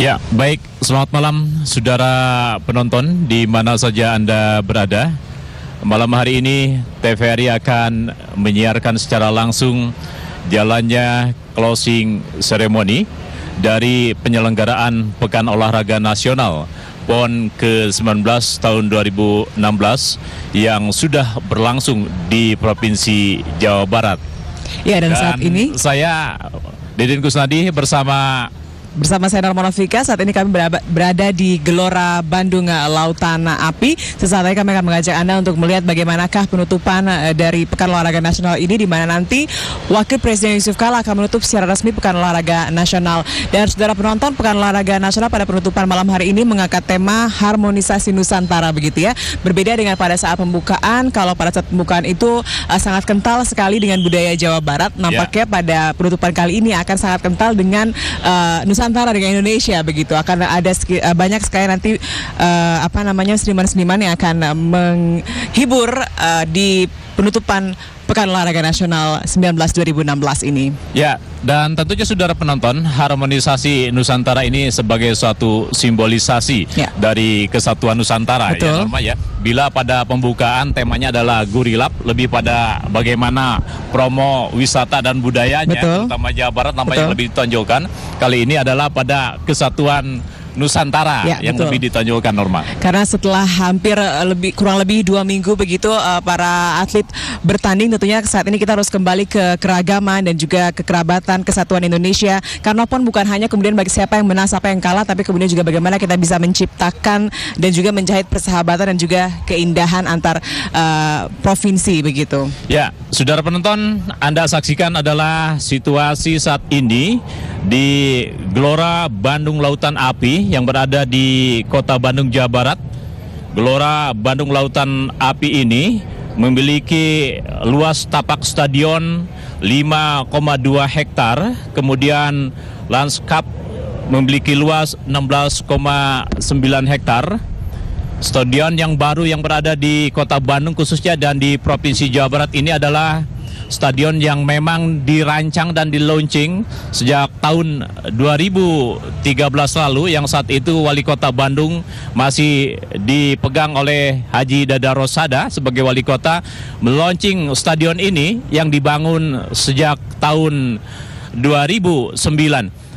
Ya, baik. Selamat malam, saudara penonton di mana saja Anda berada. Malam hari ini TVRI akan menyiarkan secara langsung jalannya closing ceremony dari penyelenggaraan Pekan Olahraga Nasional PON ke-19 tahun 2016 yang sudah berlangsung di Provinsi Jawa Barat. Ya, dan saat ini saya Didin Kusnadi bersama saya Norma Novika. Saat ini kami berada di Gelora Bandung Lautan Api. Sesaat lagi kami akan mengajak Anda untuk melihat bagaimanakah penutupan dari Pekan Olahraga Nasional ini, di mana nanti Wakil Presiden Yusuf Kala akan menutup secara resmi Pekan Olahraga Nasional. Dan saudara penonton, Pekan Olahraga Nasional pada penutupan malam hari ini mengangkat tema harmonisasi Nusantara, begitu ya. Berbeda dengan pada saat pembukaan. Kalau pada saat pembukaan itu sangat kental sekali dengan budaya Jawa Barat, nampaknya pada penutupan kali ini akan sangat kental dengan Nusantara, dengan Indonesia, begitu. Akan ada banyak sekali nanti seniman-seniman yang akan menghibur di penutupan Pekan Olahraga Nasional 2016 ini. Ya, dan tentunya saudara penonton, harmonisasi Nusantara ini sebagai suatu simbolisasi dari kesatuan Nusantara. Betul. Ya, Norma, ya. Bila pada pembukaan temanya adalah Gurilap, lebih pada bagaimana promo wisata dan budayanya, betul, terutama Jawa Barat nampaknya lebih ditonjolkan. Kali ini adalah pada kesatuan Nusantara yang betul, lebih ditonjolkan, Norma. Karena setelah hampir kurang lebih 2 minggu begitu para atlet bertanding, tentunya saat ini kita harus kembali ke keragaman dan juga kekerabatan kesatuan Indonesia. Karena PON bukan hanya kemudian bagi siapa yang menang, siapa yang kalah, tapi kemudian juga bagaimana kita bisa menciptakan dan juga menjahit persahabatan dan juga keindahan antar provinsi, begitu. Ya, saudara penonton, Anda saksikan adalah situasi saat ini di Gelora Bandung Lautan Api yang berada di Kota Bandung, Jawa Barat. Gelora Bandung Lautan Api ini memiliki luas tapak stadion 5,2 hektar, kemudian lanskap memiliki luas 16,9 hektar. Stadion yang baru yang berada di Kota Bandung khususnya dan di Provinsi Jawa Barat ini adalah stadion yang memang dirancang dan di-launching sejak tahun 2013 lalu, yang saat itu Wali Kota Bandung masih dipegang oleh Haji Dada Rosada sebagai Wali Kota, melaunching stadion ini yang dibangun sejak tahun 2009.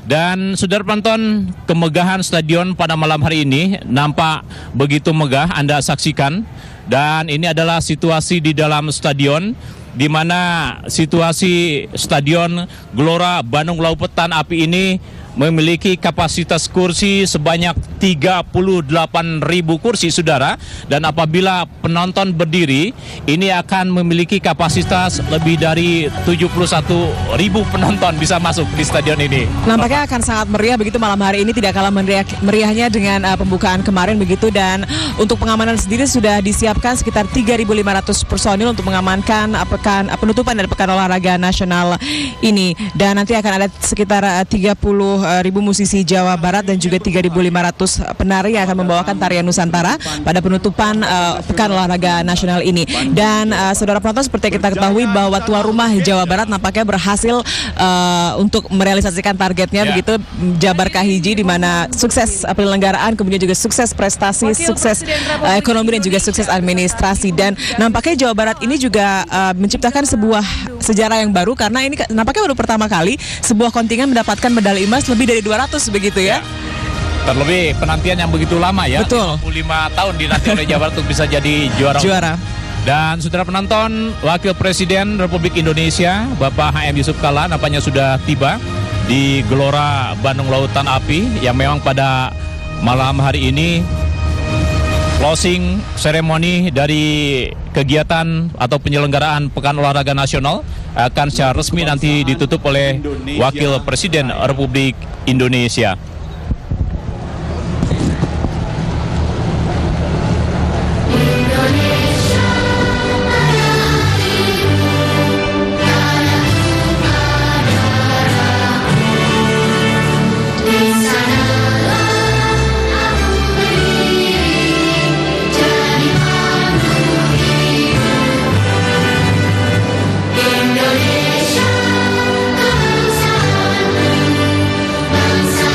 Dan saudara penonton, kemegahan stadion pada malam hari ini nampak begitu megah, Anda saksikan. Dan ini adalah situasi di dalam stadion, di mana situasi stadion Gelora Bandung Lautan Api ini memiliki kapasitas kursi sebanyak 38.000 kursi, saudara. Dan apabila penonton berdiri, ini akan memiliki kapasitas lebih dari 71.000 penonton bisa masuk di stadion ini. Nampaknya akan sangat meriah begitu malam hari ini, tidak kalah meriahnya dengan pembukaan kemarin, begitu. Dan untuk pengamanan sendiri sudah disiapkan sekitar 3.500 personil untuk mengamankan penutupan dari Pekan Olahraga Nasional ini. Dan nanti akan ada sekitar 30.000 musisi Jawa Barat dan juga 3.500 penari yang akan membawakan tarian Nusantara pada penutupan Pekan Olahraga Nasional ini. Dan saudara penonton, seperti kita ketahui bahwa tuan rumah Jawa Barat nampaknya berhasil untuk merealisasikan targetnya, begitu, Jabar Kahiji, di mana sukses penyelenggaraan, kemudian juga sukses prestasi, sukses ekonomi dan juga sukses administrasi. Dan nampaknya Jawa Barat ini juga menciptakan sebuah sejarah yang baru, karena ini nampaknya baru pertama kali sebuah kontingen mendapatkan medali emas lebih dari 200, begitu ya. Terlebih penantian yang begitu lama ya. Betul. 55 tahun dinanti oleh Jawa Barat untuk bisa jadi juara. Dan saudara penonton, Wakil Presiden Republik Indonesia Bapak HM Yusuf Kala nampaknya sudah tiba di Gelora Bandung Lautan Api, yang memang pada malam hari ini closing ceremony dari kegiatan atau penyelenggaraan Pekan Olahraga Nasional akan secara resmi nanti ditutup oleh Wakil Presiden Republik Indonesia. Indonesia, bangsa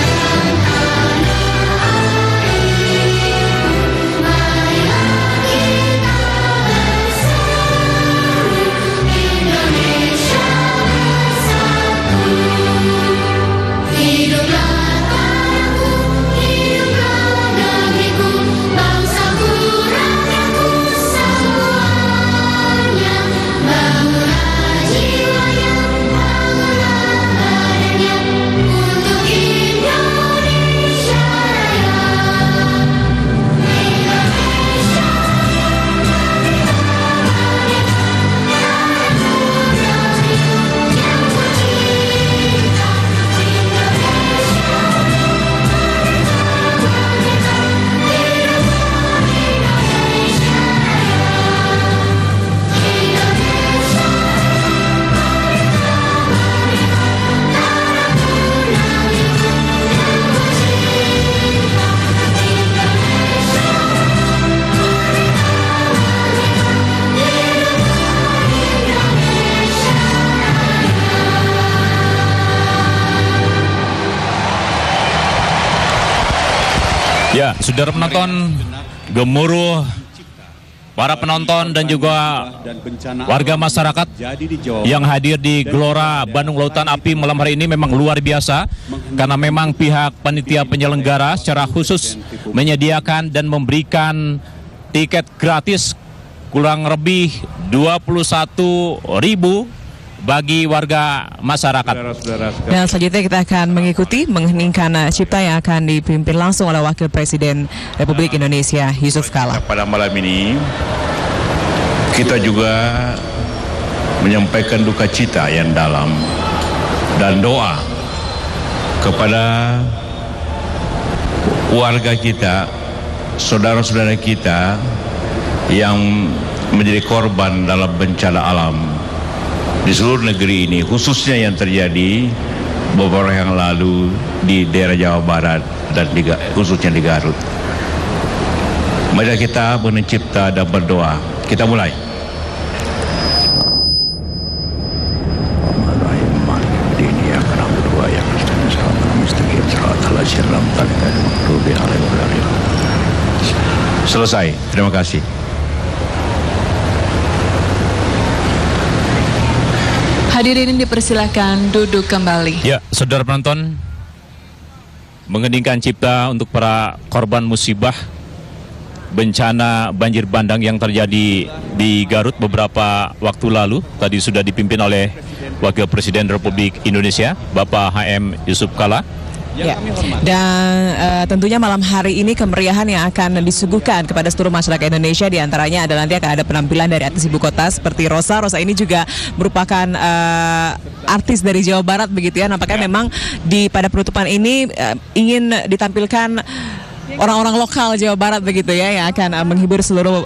Ya, saudara penonton, gemuruh para penonton dan juga warga masyarakat yang hadir di Gelora Bandung Lautan Api malam hari ini memang luar biasa, karena memang pihak panitia penyelenggara secara khusus menyediakan dan memberikan tiket gratis kurang lebih 21.000 bagi warga masyarakat. Dan selanjutnya kita akan mengikuti mengheningkan cipta yang akan dipimpin langsung oleh Wakil Presiden Republik Indonesia Yusuf Kala. Pada malam ini kita juga menyampaikan duka cita yang dalam dan doa kepada warga kita, saudara-saudara kita yang menjadi korban dalam bencana alam di seluruh negeri ini, khususnya yang terjadi beberapa yang lalu di daerah Jawa Barat dan khususnya di Garut. Mari kita mencipta dan berdoa. Kita mulai. Selesai. Terima kasih. Hadirin dipersilakan duduk kembali. Ya, saudara penonton, mengheningkan cipta untuk para korban musibah bencana banjir bandang yang terjadi di Garut beberapa waktu lalu. Tadi sudah dipimpin oleh Wakil Presiden Republik Indonesia, Bapak HM Yusuf Kala. Ya. Dan tentunya malam hari ini kemeriahan yang akan disuguhkan kepada seluruh masyarakat Indonesia, diantaranya adalah nanti akan ada penampilan dari artis ibu kota seperti Rosa. Rosa ini juga merupakan artis dari Jawa Barat begitu ya. Nampaknya memang pada penutupan ini ingin ditampilkan orang-orang lokal Jawa Barat begitu ya, yang akan menghibur seluruh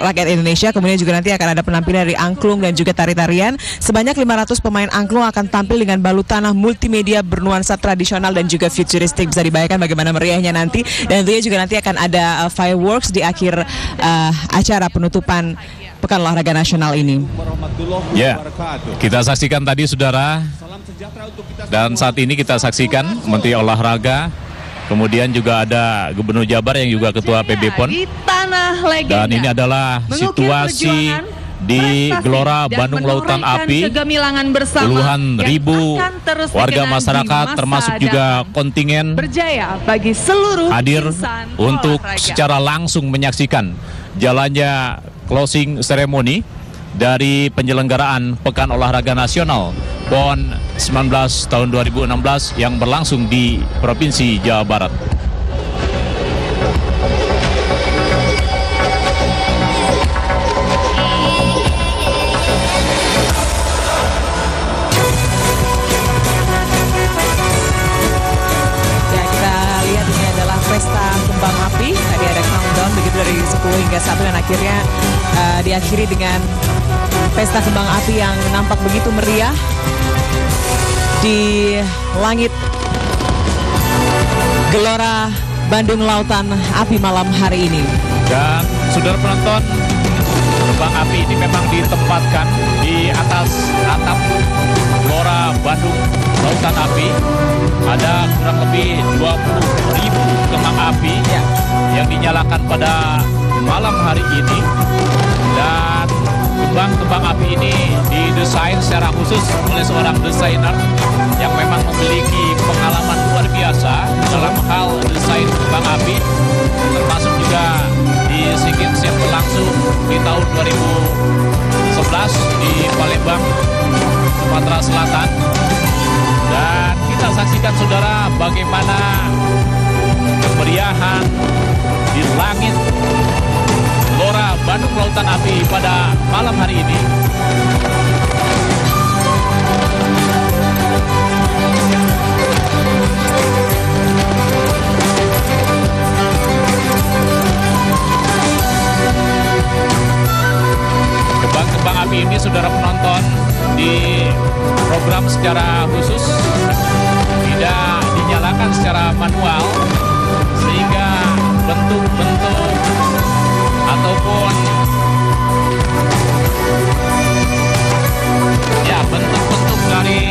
rakyat Indonesia. Kemudian juga nanti akan ada penampilan dari angklung dan juga tari-tarian. Sebanyak 500 pemain angklung akan tampil dengan balutan multimedia bernuansa tradisional dan juga futuristik. Bisa dibayangkan bagaimana meriahnya nanti. Dan tentunya juga nanti akan ada fireworks di akhir acara penutupan Pekan Olahraga Nasional ini. Ya, kita saksikan tadi saudara, dan saat ini kita saksikan Menteri Olahraga, kemudian juga ada Gubernur Jabar yang juga Ketua PB PON. Dan ini adalah situasi di Gelora Bandung Lautan Api. Puluhan ribu warga masyarakat termasuk juga kontingen hadir untuk secara langsung menyaksikan jalannya closing ceremony dari penyelenggaraan Pekan Olahraga Nasional PON 19 tahun 2016 yang berlangsung di Provinsi Jawa Barat. Ya, kita lihat ini adalah pesta kembang api. Tadi ada countdown begitu dari 10 hingga 1 dan akhirnya diakhiri dengan pesta kembang api yang nampak begitu meriah di langit Gelora Bandung Lautan Api malam hari ini. Dan saudara penonton, kembang api ini memang ditempatkan di atas atap Gelora Bandung Lautan Api. Ada kurang lebih 20.000 kembang api yang dinyalakan pada malam hari ini. Dan kembang api ini didesain secara khusus oleh seorang desainer yang memang memiliki pengalaman luar biasa dalam hal desain kembang api, termasuk juga di SEA Games yang berlangsung di tahun 2011 di Palembang, Sumatera Selatan. Dan kita saksikan saudara bagaimana kemeriahan di langit Gelora Bandung Lautan Api pada malam hari ini. Kembang api ini saudara penonton di program secara khusus, tidak dinyalakan secara manual, sehingga bentuk-bentuk ataupun ya bentuk-bentuk dari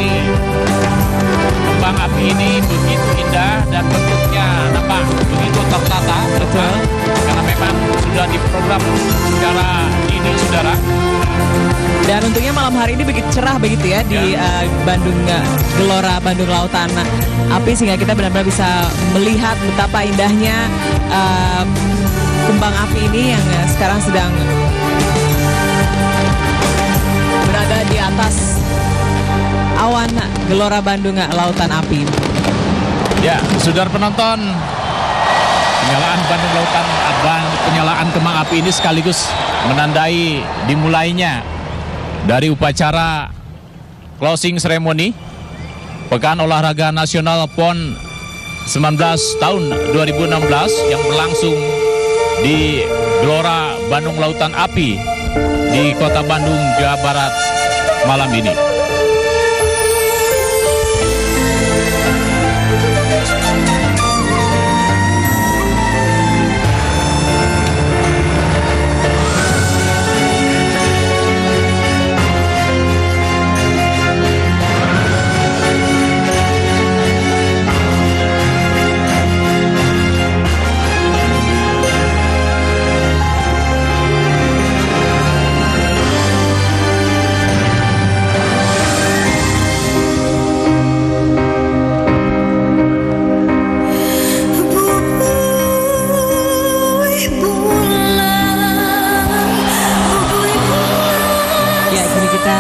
kembang api ini begitu indah dan bentuknya nampak begitu tertata hari ini begitu cerah begitu ya di Bandung, Gelora Bandung Lautan Api, sehingga kita benar-benar bisa melihat betapa indahnya kembang api ini yang sekarang sedang berada di atas awan Gelora Bandung Lautan Api. Ya, saudara penonton, penyalaan Bandung Lautan, penyalaan kembang api ini sekaligus menandai dimulainya dari upacara closing ceremony Pekan Olahraga Nasional PON 19 tahun 2016 yang berlangsung di Gelora Bandung Lautan Api di Kota Bandung, Jawa Barat malam ini.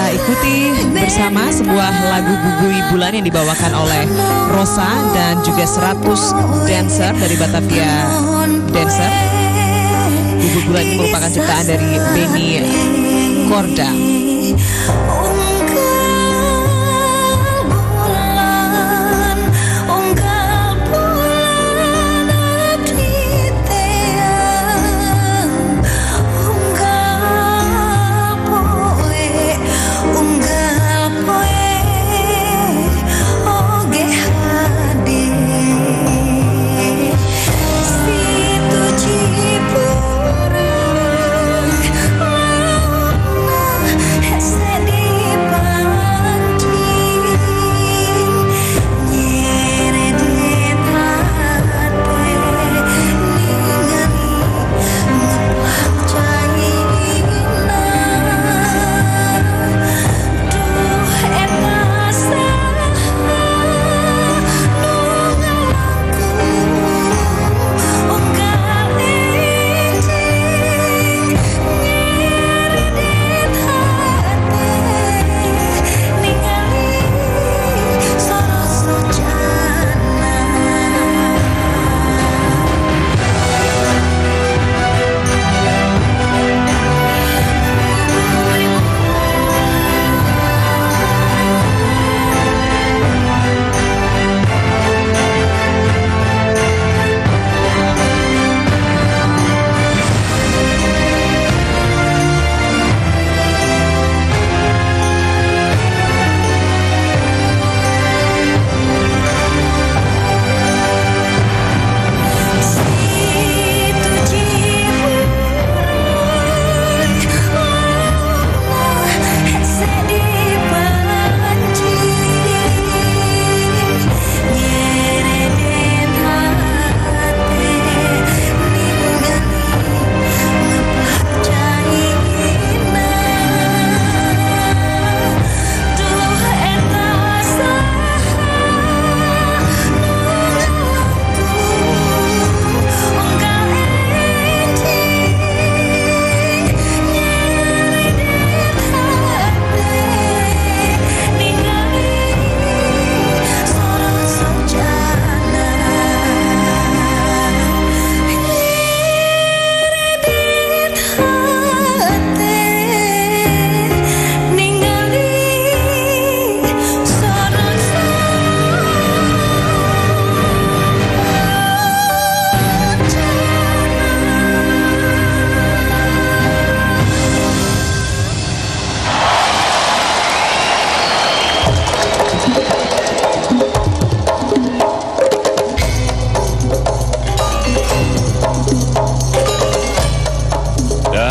Ikuti bersama sebuah lagu Bubui Bulan yang dibawakan oleh Rosa dan juga 100 dancer dari Batavia Dancer. Bubui Bulan ini merupakan ciptaan dari Benny Korda.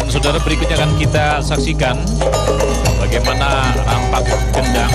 Saudara, berikutnya akan kita saksikan bagaimana rampak gendang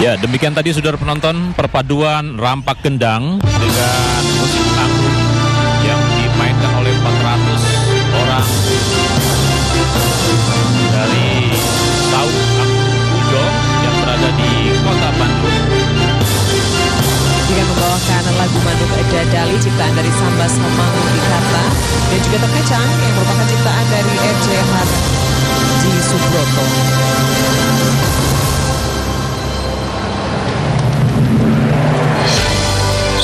Ya, demikian tadi saudara penonton, perpaduan rampak gendang dengan musik angklung yang dimainkan oleh 400 orang dari Saud Angklung Pujo yang berada di kota Bandung. Dengan membawakan lagu Manuk Dadali ciptaan dari Sambas Manuk Dikata dan juga Terkecang yang merupakan ciptaan dari R.J. Harji Subroto.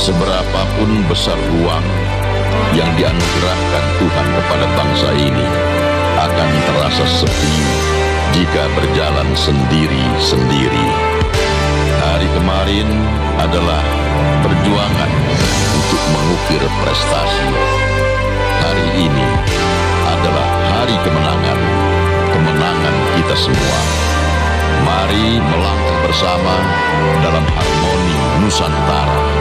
Seberapapun besar ruang yang dianugerahkan Tuhan kepada bangsa ini akan terasa sepi jika berjalan sendiri-sendiri. Hari kemarin adalah perjuangan untuk mengukir prestasi. Hari ini adalah hari kemenangan, kemenangan kita semua. Mari melangkah bersama dalam harmoni Nusantara.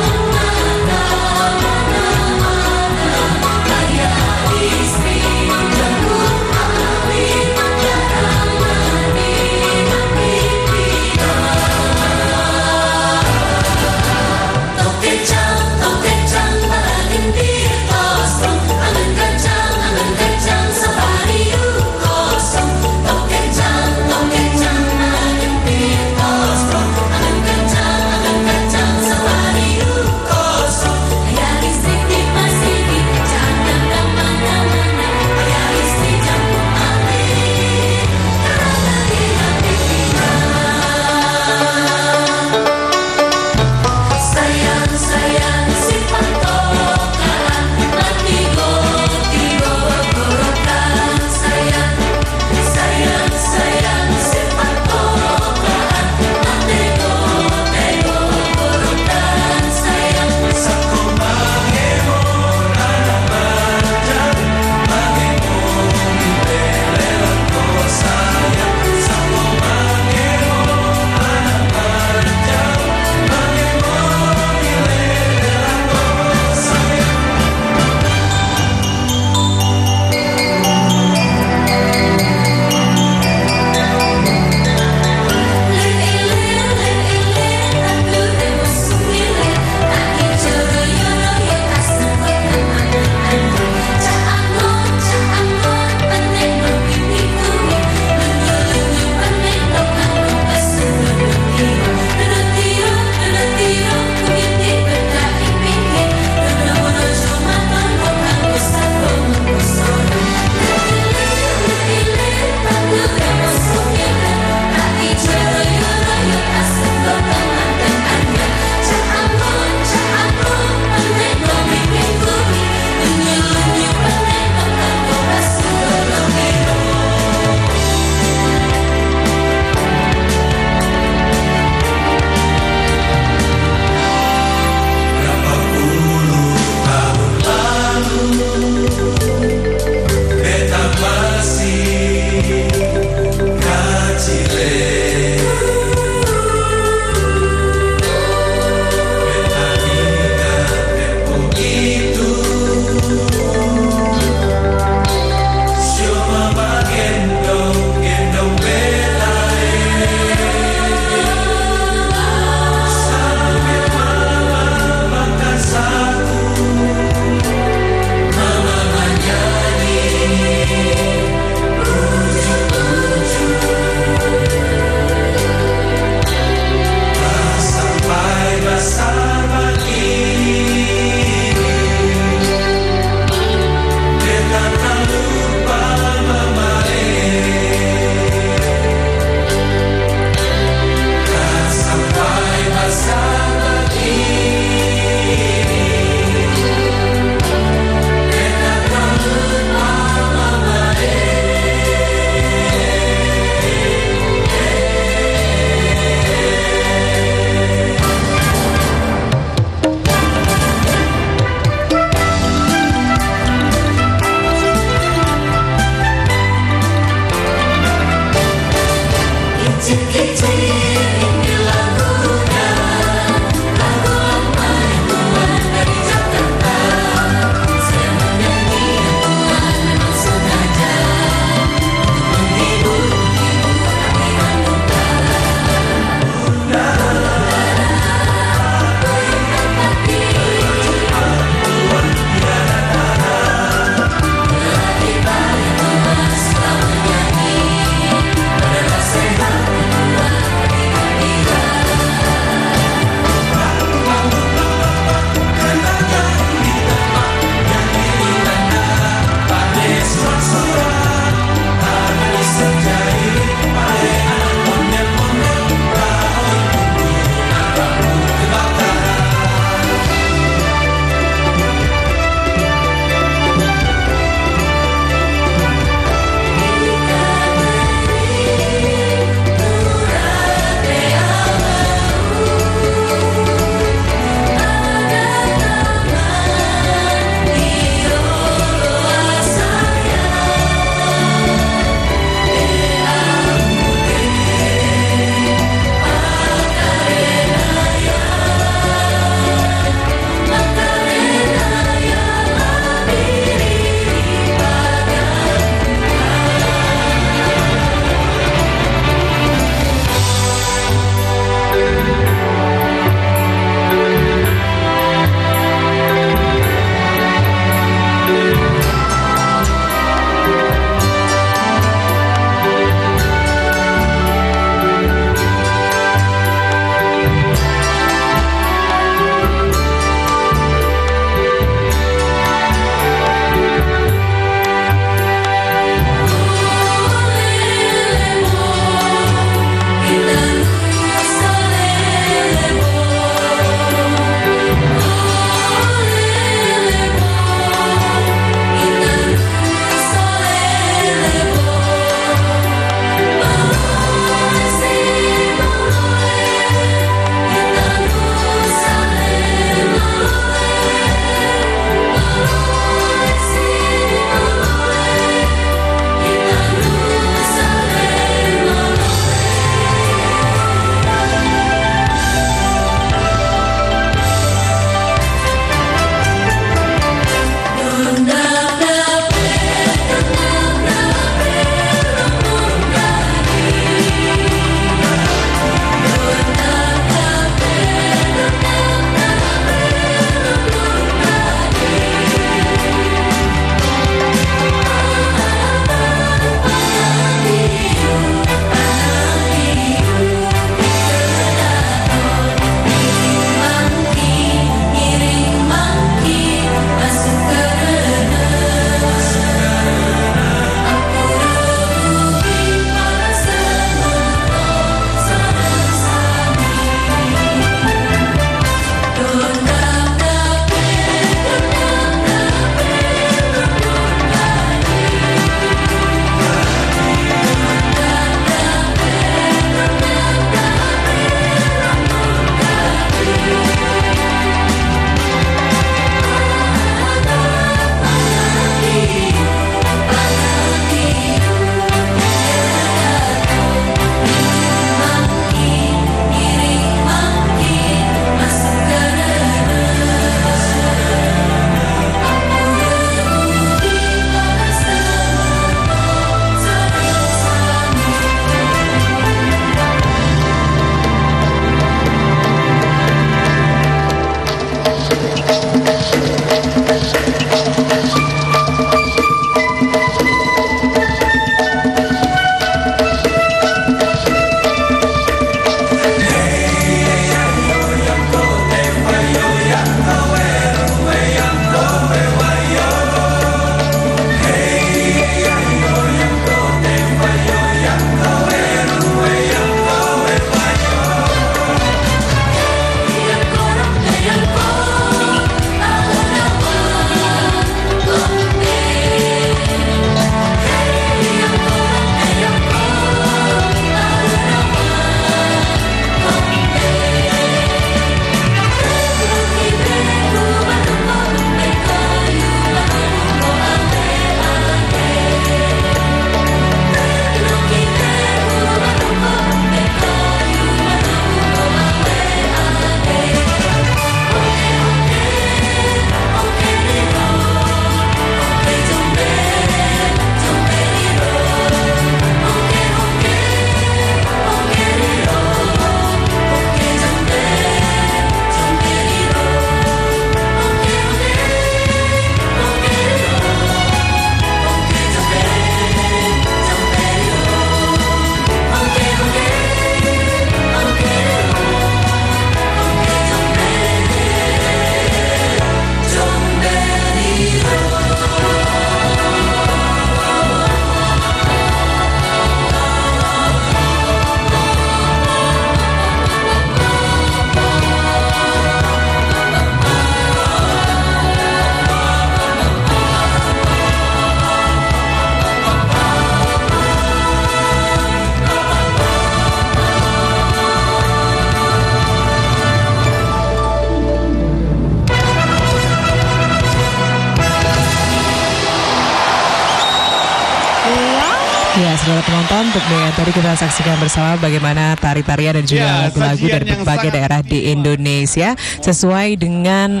penonton, tadi kita saksikan bersama bagaimana tari-tarian dan juga lagu-lagu dari berbagai daerah di Indonesia sesuai dengan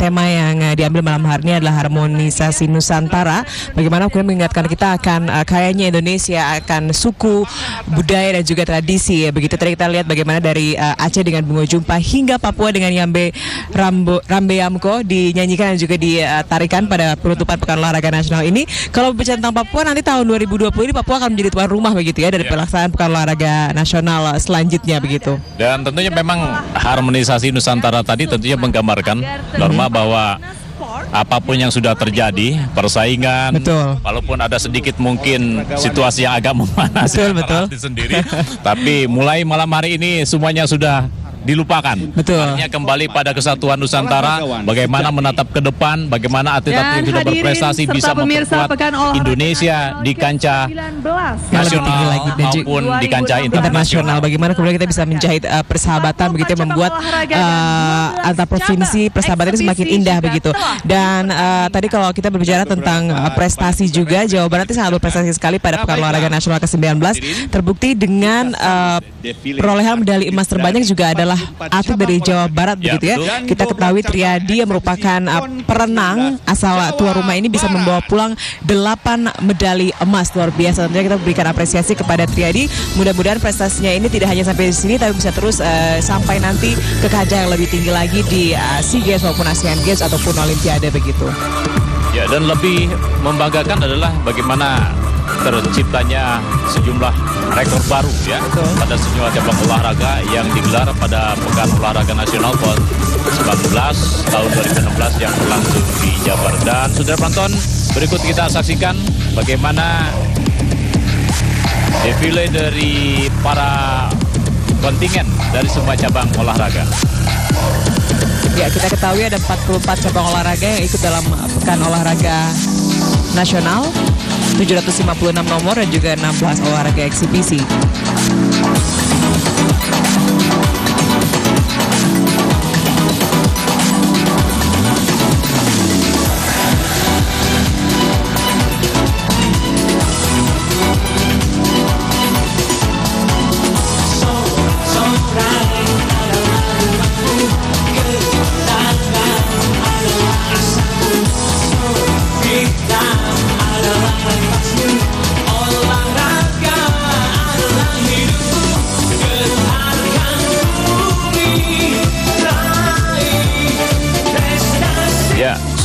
tema yang diambil malam hari ini adalah harmonisasi Nusantara. Bagaimana kemudian mengingatkan kita akan kayanya Indonesia, akan suku, budaya dan juga tradisi. Begitu tadi kita lihat bagaimana dari Aceh dengan Bungo Jumpa hingga Papua dengan Yambe Rambe Yamko dinyanyikan dan juga ditarikan pada penutupan Pekan Olahraga Nasional ini. Kalau berbicara tentang Papua, nanti tahun 2020 ini Papua akan menjadi tuan rumah begitu ya dari pelaksanaan Pekan Olahraga Nasional selanjutnya begitu. Dan tentunya memang harmonisasi Nusantara tadi tentunya menggambarkan norma bahwa apapun yang sudah terjadi, persaingan, walaupun ada sedikit mungkin situasi yang agak memanas sendiri, tapi mulai malam hari ini semuanya sudah dilupakan. Artinya kembali pada kesatuan Nusantara, bagaimana menatap ke depan, bagaimana atlet-atlet yang sudah berprestasi bisa memperkuat Indonesia di kancah nasional maupun di kancah internasional. Bagaimana kemudian kita bisa menjahit persahabatan begitu, membuat antar provinsi persahabatan ini semakin indah begitu. Dan tadi kalau kita berbicara tentang prestasi juga, Jawa Barat ini sangat berprestasi sekali pada Pekan Olahraga Nasional ke-19, terbukti dengan perolehan medali emas terbanyak juga adalah atlet dari Jawa Barat begitu ya. Kita ketahui Triadi yang merupakan perenang asal tuan rumah ini bisa membawa pulang 8 medali emas, luar biasa. Tentunya kita berikan apresiasi kepada Triadi. Mudah-mudahan prestasinya ini tidak hanya sampai di sini, tapi bisa terus sampai nanti ke kancah yang lebih tinggi lagi di SEA Games maupun ASEAN Games ataupun Olimpiade begitu. Ya, dan lebih membanggakan adalah bagaimana terciptanya sejumlah rekor baru ya pada sejumlah cabang olahraga yang digelar pada Pekan Olahraga Nasional ke-19 tahun 2016 yang berlangsung di Jabar. Dan saudara penonton, berikut kita saksikan bagaimana defile dari para kontingen dari semua cabang olahraga. Ya, kita ketahui ada 44 cabang olahraga yang ikut dalam Pekan Olahraga Nasional, 756 nomor dan juga 16 olahraga eksibisi.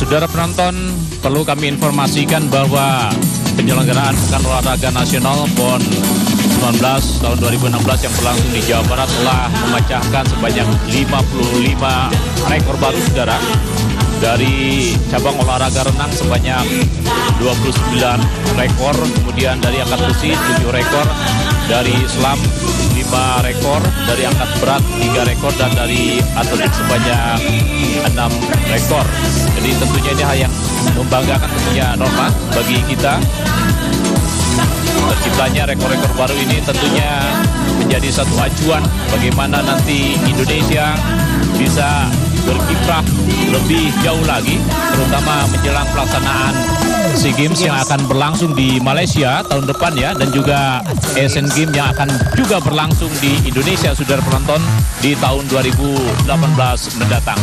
Saudara penonton, perlu kami informasikan bahwa penyelenggaraan Pekan Olahraga Nasional PON 19 tahun 2016 yang berlangsung di Jawa Barat telah memecahkan sebanyak 55 rekor baru, saudara. Dari cabang olahraga renang sebanyak 29 rekor, kemudian dari angkat besi 7 rekor, dari selam 5 rekor, dari angkat berat 3 rekor, dan dari atletik sebanyak 6 rekor. Jadi tentunya ini hal yang membanggakan tentunya Norma bagi kita. Terciptanya rekor-rekor baru ini tentunya menjadi satu acuan bagaimana nanti Indonesia bisa berkiprah lebih jauh lagi, terutama menjelang pelaksanaan SEA Games yang akan berlangsung di Malaysia tahun depan ya, dan juga Asian Games yang akan juga berlangsung di Indonesia, saudara penonton, di tahun 2018 mendatang.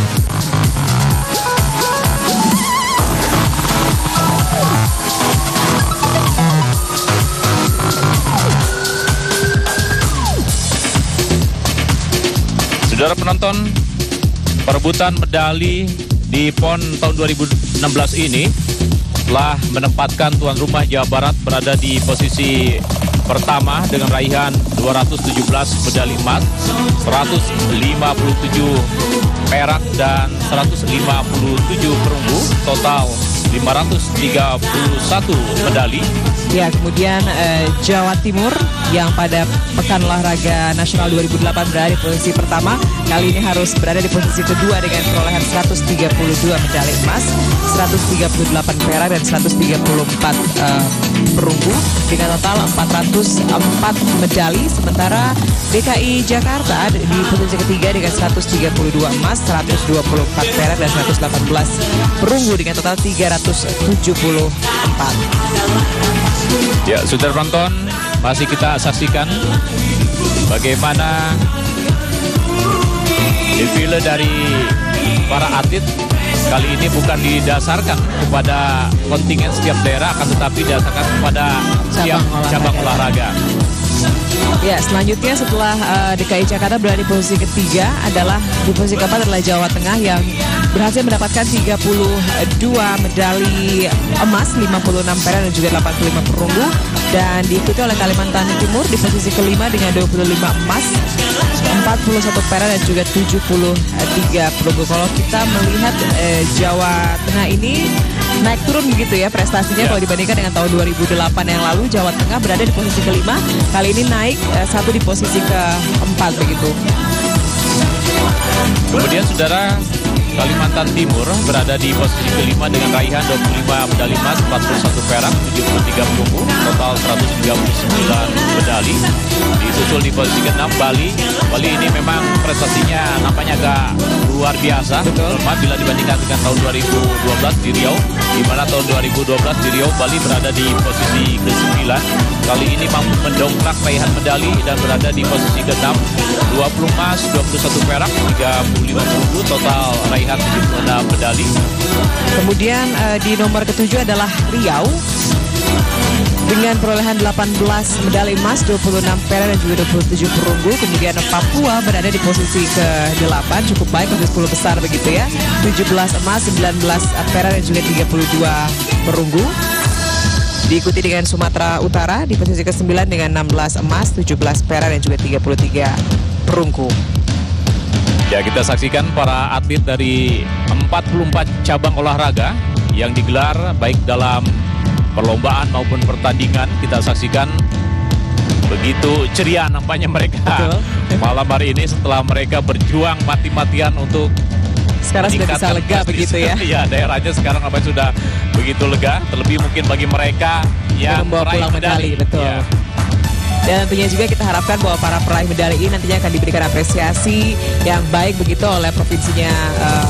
Saudara penonton, perebutan medali di PON tahun 2016 ini telah menempatkan tuan rumah Jawa Barat berada di posisi pertama dengan raihan 217 medali emas, 157 perak dan 157 perunggu, total 531 medali. Ya, kemudian Jawa Timur yang pada Pekan Olahraga Nasional 2008 berada di posisi pertama, kali ini harus berada di posisi kedua dengan perolehan 132 medali emas, 138 perak dan 134 perunggu dengan total 404 medali. Sementara DKI Jakarta di posisi ketiga dengan 132 emas, 124 perak dan 118 perunggu dengan total 374. Ya, saudara penonton, masih kita saksikan bagaimana defile dari para atlet kali ini bukan didasarkan kepada kontingen setiap daerah, akan tetapi didasarkan kepada setiap cabang olahraga. Ya, selanjutnya setelah DKI Jakarta berada di posisi ketiga adalah di posisi keempat adalah Jawa Tengah yang berhasil mendapatkan 32 medali emas, 56 perak dan juga 85 perunggu, dan diikuti oleh Kalimantan Timur di posisi kelima dengan 25 emas, 41 perak dan juga 73 perunggu. Kalau kita melihat Jawa Tengah ini naik turun begitu ya prestasinya kalau dibandingkan dengan tahun 2008 yang lalu. Jawa Tengah berada di posisi kelima, kali ini naik satu di posisi keempat begitu. Kemudian saudara, Kalimantan Timur berada di posisi kelima dengan raihan 25 medali emas, 41 perak, 73 perunggu, total 139 medali. Disusul di posisi ke-6 Bali. Bali ini memang prestasinya nampaknya agak luar biasa. Terutama bila dibandingkan dengan tahun 2012 di Riau, di mana tahun 2012 di Riau Bali berada di posisi ke-9. Kali ini mampu mendongkrak raihan medali dan berada di posisi ke-6, 20 emas, 21 perak, 35 perunggu, total raihan 76 medali. Kemudian di nomor ke-7 adalah Riau dengan perolehan 18 medali emas, 26 perak dan juga 27 perunggu. Kemudian Papua berada di posisi ke-8, cukup baik untuk 10 besar begitu ya, 17 emas, 19 perak dan juga 32 perunggu. Diikuti dengan Sumatera Utara di posisi ke-9 dengan 16 emas, 17 perak dan juga 33 perunggu. Ya, kita saksikan para atlet dari 44 cabang olahraga yang digelar baik dalam perlombaan maupun pertandingan. Kita saksikan begitu ceria nampaknya mereka. Betul. Malam hari ini setelah mereka berjuang mati-matian untuk sekarang sudah bisa lega begitu ya. Ya, daerahnya sekarang apa sudah begitu lega, terlebih mungkin bagi mereka yang membawa pulang medali. Betul. Ya. Dan tentunya juga kita harapkan bahwa para peraih medali ini nantinya akan diberikan apresiasi yang baik begitu oleh provinsinya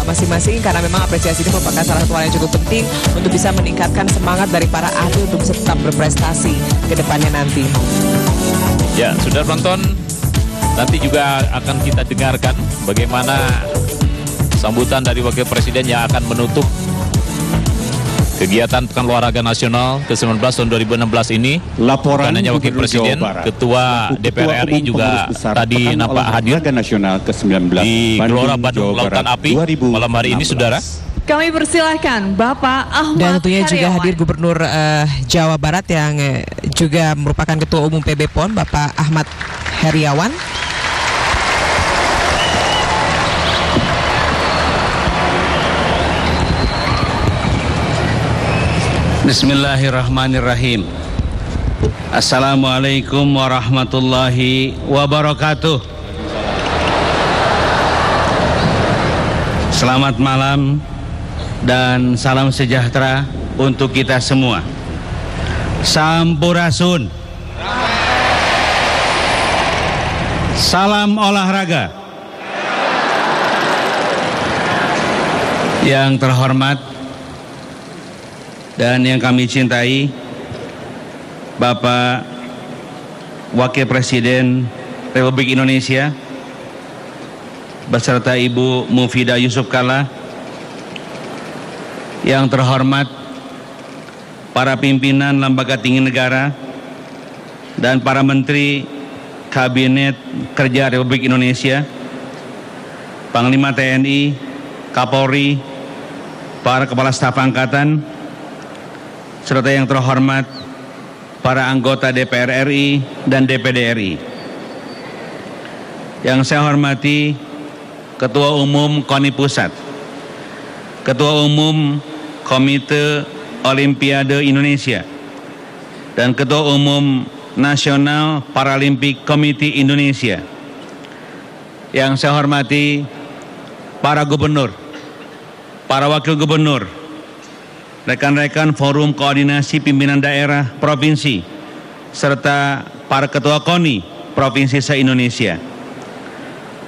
masing-masing, karena memang apresiasi ini merupakan salah satu hal yang cukup penting untuk bisa meningkatkan semangat dari para atlet untuk bisa tetap berprestasi ke depannya nanti. Ya, sudah nonton, nanti juga akan kita dengarkan bagaimana sambutan dari Wakil Presiden yang akan menutup kegiatan Pekan Olahraga Nasional ke-19 tahun 2016 ini. Laporan hanya Wakil Presiden, Ketua DPR RI juga tadi nampak hadir Nasional ke-19 di Gelora Bandung Lautan Api malam hari ini, saudara. Kami persilahkan Bapak Ahmad Dan tentunya juga Heriawan. hadir Gubernur Jawa Barat yang juga merupakan Ketua Umum PB PON, Bapak Ahmad Heriawan. Bismillahirrahmanirrahim. Assalamualaikum warahmatullahi wabarakatuh. Selamat malam dan salam sejahtera untuk kita semua. Sampurasun. Salam olahraga. Yang terhormat dan yang kami cintai Bapak Wakil Presiden Republik Indonesia beserta Ibu Mufidah Yusuf Kalla, yang terhormat para pimpinan lembaga tinggi negara dan para menteri Kabinet Kerja Republik Indonesia, Panglima TNI, Kapolri, para Kepala Staf Angkatan, serta yang terhormat para anggota DPR RI dan DPD RI. Yang saya hormati Ketua Umum KONI Pusat, Ketua Umum Komite Olimpiade Indonesia, dan Ketua Umum Nasional Paralimpik Komite Indonesia. Yang saya hormati para gubernur, para wakil gubernur, rekan-rekan Forum Koordinasi Pimpinan Daerah Provinsi, serta para Ketua KONI Provinsi se-Indonesia.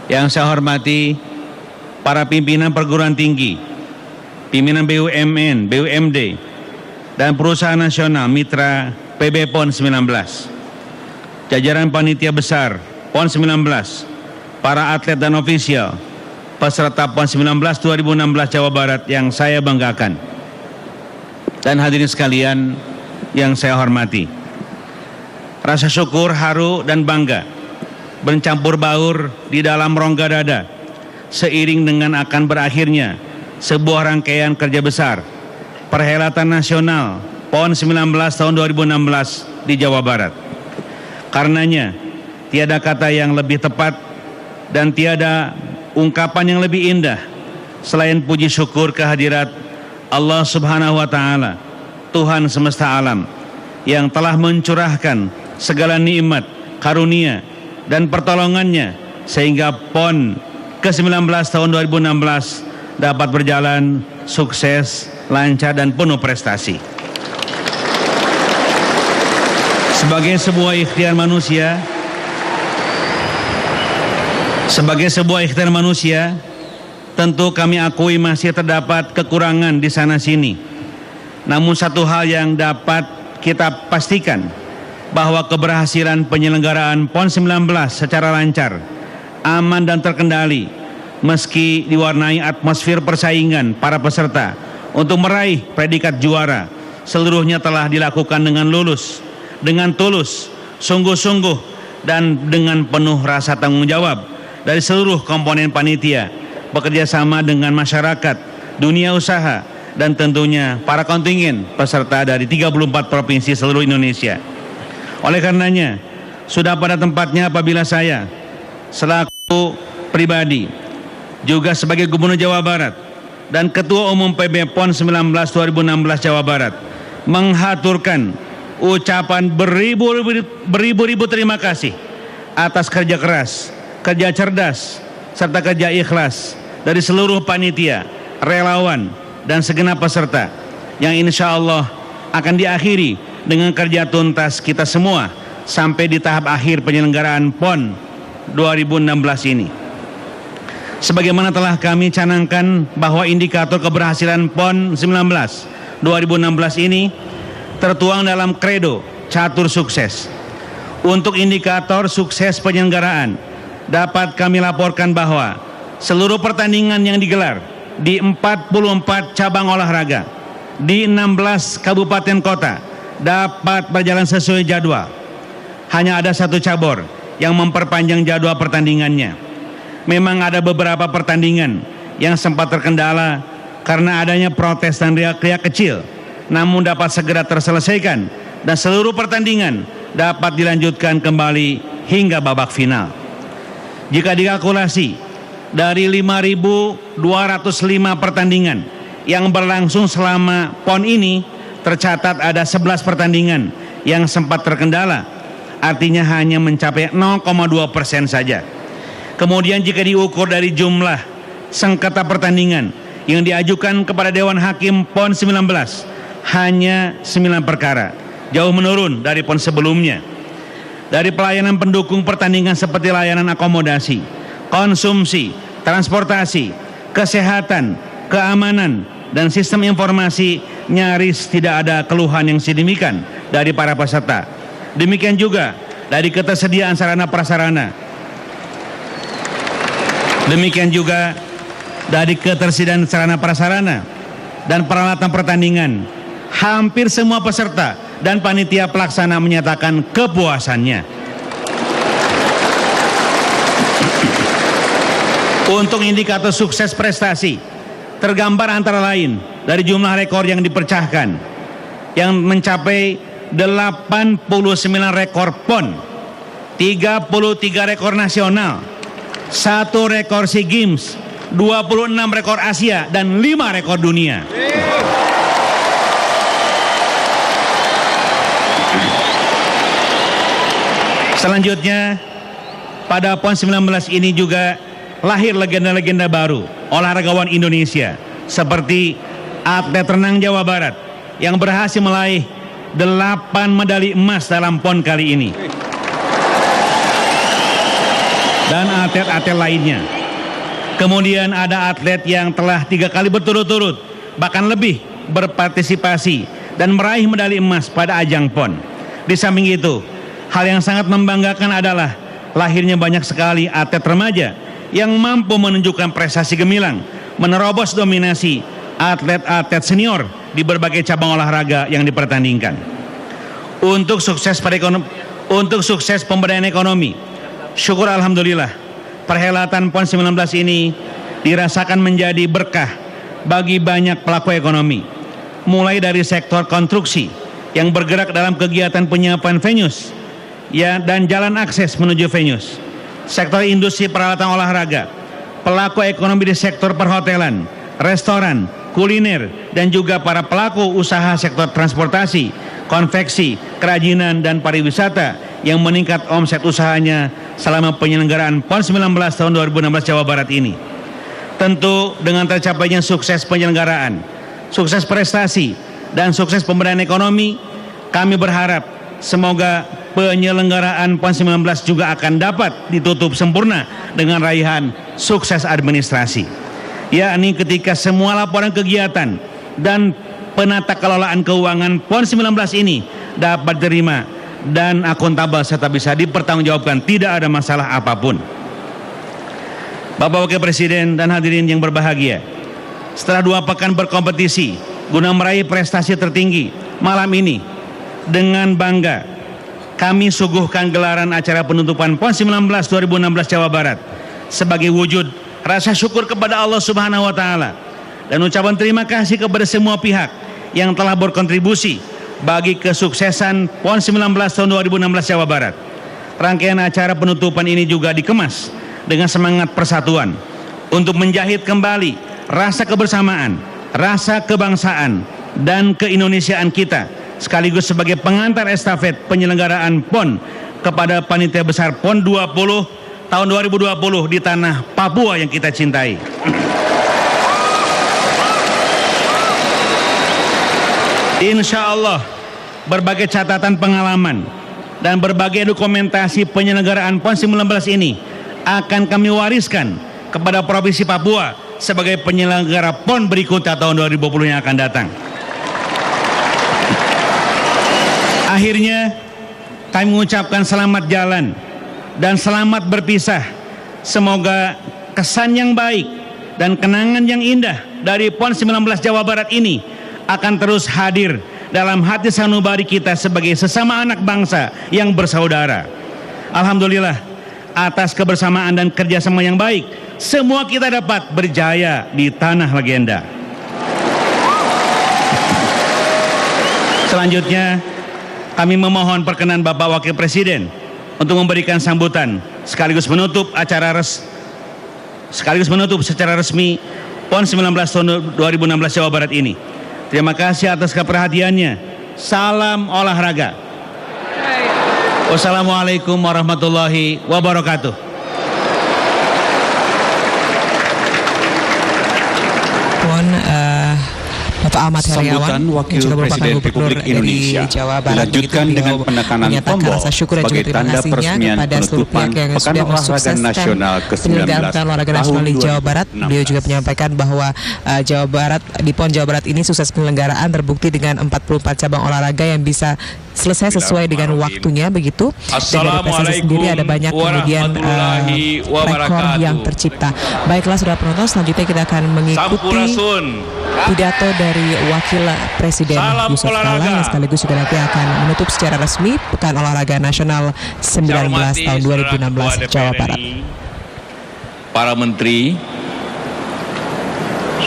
Yang saya hormati para pimpinan perguruan tinggi, pimpinan BUMN, BUMD, dan perusahaan nasional mitra PB PON 19. jajaran panitia besar PON 19, para atlet dan ofisial, peserta PON 19 2016 Jawa Barat yang saya banggakan, dan hadirin sekalian yang saya hormati. Rasa syukur, haru, dan bangga bercampur baur di dalam rongga dada seiring dengan akan berakhirnya sebuah rangkaian kerja besar Perhelatan Nasional PON 19 tahun 2016 di Jawa Barat. Karenanya, tiada kata yang lebih tepat dan tiada ungkapan yang lebih indah selain puji syukur kehadirat Allah Subhanahu wa Ta'ala, Tuhan semesta alam, yang telah mencurahkan segala nikmat, karunia, dan pertolongannya sehingga PON ke-19 tahun 2016 dapat berjalan sukses, lancar, dan penuh prestasi. Sebagai sebuah ikhtiar manusia, tentu kami akui masih terdapat kekurangan di sana sini. Namun satu hal yang dapat kita pastikan, bahwa keberhasilan penyelenggaraan PON 19 secara lancar, aman, dan terkendali meski diwarnai atmosfer persaingan para peserta untuk meraih predikat juara, seluruhnya telah dilakukan dengan tulus, sungguh-sungguh, dan dengan penuh rasa tanggung jawab dari seluruh komponen panitia, bekerja sama dengan masyarakat, dunia usaha, dan tentunya para kontingen peserta dari 34 provinsi seluruh Indonesia. Oleh karenanya, sudah pada tempatnya apabila saya selaku pribadi, juga sebagai Gubernur Jawa Barat dan Ketua Umum PB PON 19 2016 Jawa Barat, menghaturkan ucapan beribu-ribu terima kasih atas kerja keras, kerja cerdas, serta kerja ikhlas dari seluruh panitia, relawan, dan segenap peserta, yang insya Allah akan diakhiri dengan kerja tuntas kita semua sampai di tahap akhir penyelenggaraan PON 2016 ini. Sebagaimana telah kami canangkan bahwa indikator keberhasilan PON 19 2016 ini tertuang dalam kredo catur sukses. Untuk indikator sukses penyelenggaraan, dapat kami laporkan bahwa seluruh pertandingan yang digelar di 44 cabang olahraga di 16 kabupaten kota dapat berjalan sesuai jadwal. Hanya ada satu cabur yang memperpanjang jadwal pertandingannya. Memang ada beberapa pertandingan yang sempat terkendala karena adanya protes dan riak-riak kecil, namun dapat segera terselesaikan dan seluruh pertandingan dapat dilanjutkan kembali hingga babak final. Jika dikalkulasi dari 5.205 pertandingan yang berlangsung selama PON ini, tercatat ada 11 pertandingan yang sempat terkendala, artinya hanya mencapai 0,2% saja. Kemudian jika diukur dari jumlah sengketa pertandingan yang diajukan kepada Dewan Hakim PON 19, hanya 9 perkara, jauh menurun dari PON sebelumnya. Dari pelayanan pendukung pertandingan seperti layanan akomodasi, konsumsi, transportasi, kesehatan, keamanan, dan sistem informasi, nyaris tidak ada keluhan yang signifikan dari para peserta. Demikian juga dari ketersediaan sarana prasarana. Dan peralatan pertandingan. Hampir semua peserta dan panitia pelaksana menyatakan kepuasannya. Untuk indikator sukses prestasi, tergambar antara lain dari jumlah rekor yang dipecahkan, yang mencapai 89 rekor PON, 33 rekor nasional, 1 rekor SEA Games, 26 rekor Asia, dan 5 rekor dunia. Selanjutnya, pada PON 19 ini juga lahir legenda-legenda baru olahragawan Indonesia seperti atlet renang Jawa Barat yang berhasil meraih 8 medali emas dalam PON kali ini, dan atlet-atlet lainnya. Kemudian ada atlet yang telah 3 kali berturut-turut bahkan lebih berpartisipasi dan meraih medali emas pada ajang PON. Di samping itu, Hal yang sangat membanggakan adalah lahirnya banyak sekali atlet remaja yang mampu menunjukkan prestasi gemilang, menerobos dominasi atlet-atlet senior di berbagai cabang olahraga yang dipertandingkan. Untuk sukses pemberdayaan ekonomi, syukur alhamdulillah, perhelatan PON 19 ini dirasakan menjadi berkah bagi banyak pelaku ekonomi, mulai dari sektor konstruksi yang bergerak dalam kegiatan penyiapan venues dan jalan akses menuju venues, sektor industri peralatan olahraga, pelaku ekonomi di sektor perhotelan, restoran, kuliner, dan juga para pelaku usaha sektor transportasi, konveksi, kerajinan, dan pariwisata yang meningkat omset usahanya selama penyelenggaraan PON 19 tahun 2016 Jawa Barat ini. Tentu dengan tercapainya sukses penyelenggaraan, sukses prestasi, dan sukses pemberdayaan ekonomi, kami berharap semoga penyelenggaraan PON 19 juga akan dapat ditutup sempurna dengan raihan sukses administrasi, yakni ketika semua laporan kegiatan dan penata kelolaan keuangan PON 19 ini dapat diterima dan akuntabel serta bisa dipertanggungjawabkan, tidak ada masalah apapun. Bapak Wakil Presiden dan hadirin yang berbahagia, setelah 2 pekan berkompetisi guna meraih prestasi tertinggi, malam ini dengan bangga kami suguhkan gelaran acara penutupan PON 19 2016 Jawa Barat sebagai wujud rasa syukur kepada Allah Subhanahu wa Ta'ala dan ucapan terima kasih kepada semua pihak yang telah berkontribusi bagi kesuksesan PON 19 tahun 2016 Jawa Barat. Rangkaian acara penutupan ini juga dikemas dengan semangat persatuan untuk menjahit kembali rasa kebersamaan, rasa kebangsaan, dan keindonesiaan kita, sekaligus sebagai pengantar estafet penyelenggaraan PON kepada Panitia Besar PON 20 tahun 2020 di tanah Papua yang kita cintai. Insya Allah, berbagai catatan pengalaman dan berbagai dokumentasi penyelenggaraan PON 19 ini akan kami wariskan kepada Provinsi Papua sebagai penyelenggara PON berikutnya tahun 2020 yang akan datang. Akhirnya, kami mengucapkan selamat jalan dan selamat berpisah. Semoga kesan yang baik dan kenangan yang indah dari PON 19 Jawa Barat ini akan terus hadir dalam hati sanubari kita sebagai sesama anak bangsa yang bersaudara. Alhamdulillah, atas kebersamaan dan kerjasama yang baik, semua kita dapat berjaya di tanah legenda. Selanjutnya, kami memohon perkenan Bapak Wakil Presiden untuk memberikan sambutan sekaligus menutup secara resmi PON 19 tahun 2016 Jawa Barat ini. Terima kasih atas keperhatiannya. Salam olahraga. Wassalamualaikum warahmatullahi wabarakatuh. Mohon Bapak Ahmad Heriawan, sambutan Wakil Presiden Republik Indonesia dilanjutkan dengan penekanan tombol sebagai tanda peresmian penutupan Pekan Olahraga Nasional ke-19 tahun di Jawa Barat. 2016. Beliau juga menyampaikan bahwa Jawa Barat di PON Jawa Barat ini sukses penyelenggaraan terbukti dengan 44 cabang olahraga yang bisa selesai sesuai dengan waktunya, begitu. Dan dari prestasi sendiri ada banyak kemudian rekor yang tercipta. Baiklah saudara penonton, selanjutnya kita akan mengikuti pidato dari Wakil Presiden Yusuf Kala yang sekaligus juga nanti akan menutup secara resmi Pekan Olahraga Nasional 19 tahun 2016 Jawa Barat. Para Menteri,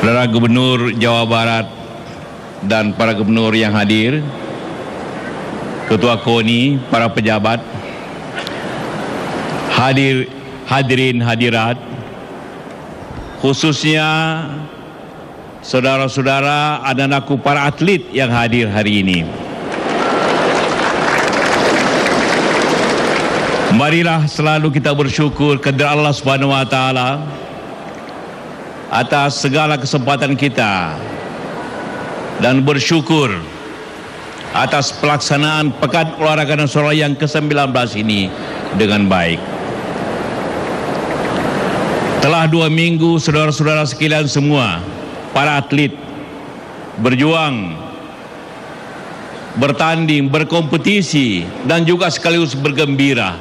Saudara Gubernur Jawa Barat dan para Gubernur yang hadir, Ketua KONI, para pejabat, hadirin hadirat, khususnya saudara-saudara, anak-anakku para atlet yang hadir hari ini. Marilah selalu kita bersyukur kepada Allah Subhanahu wa Ta'ala atas segala kesempatan kita dan bersyukur atas pelaksanaan Pekan Olahraga Nasional yang ke-19 ini dengan baik. Telah 2 minggu saudara-saudara sekalian semua, para atlet berjuang bertanding, berkompetisi, dan juga sekaligus bergembira.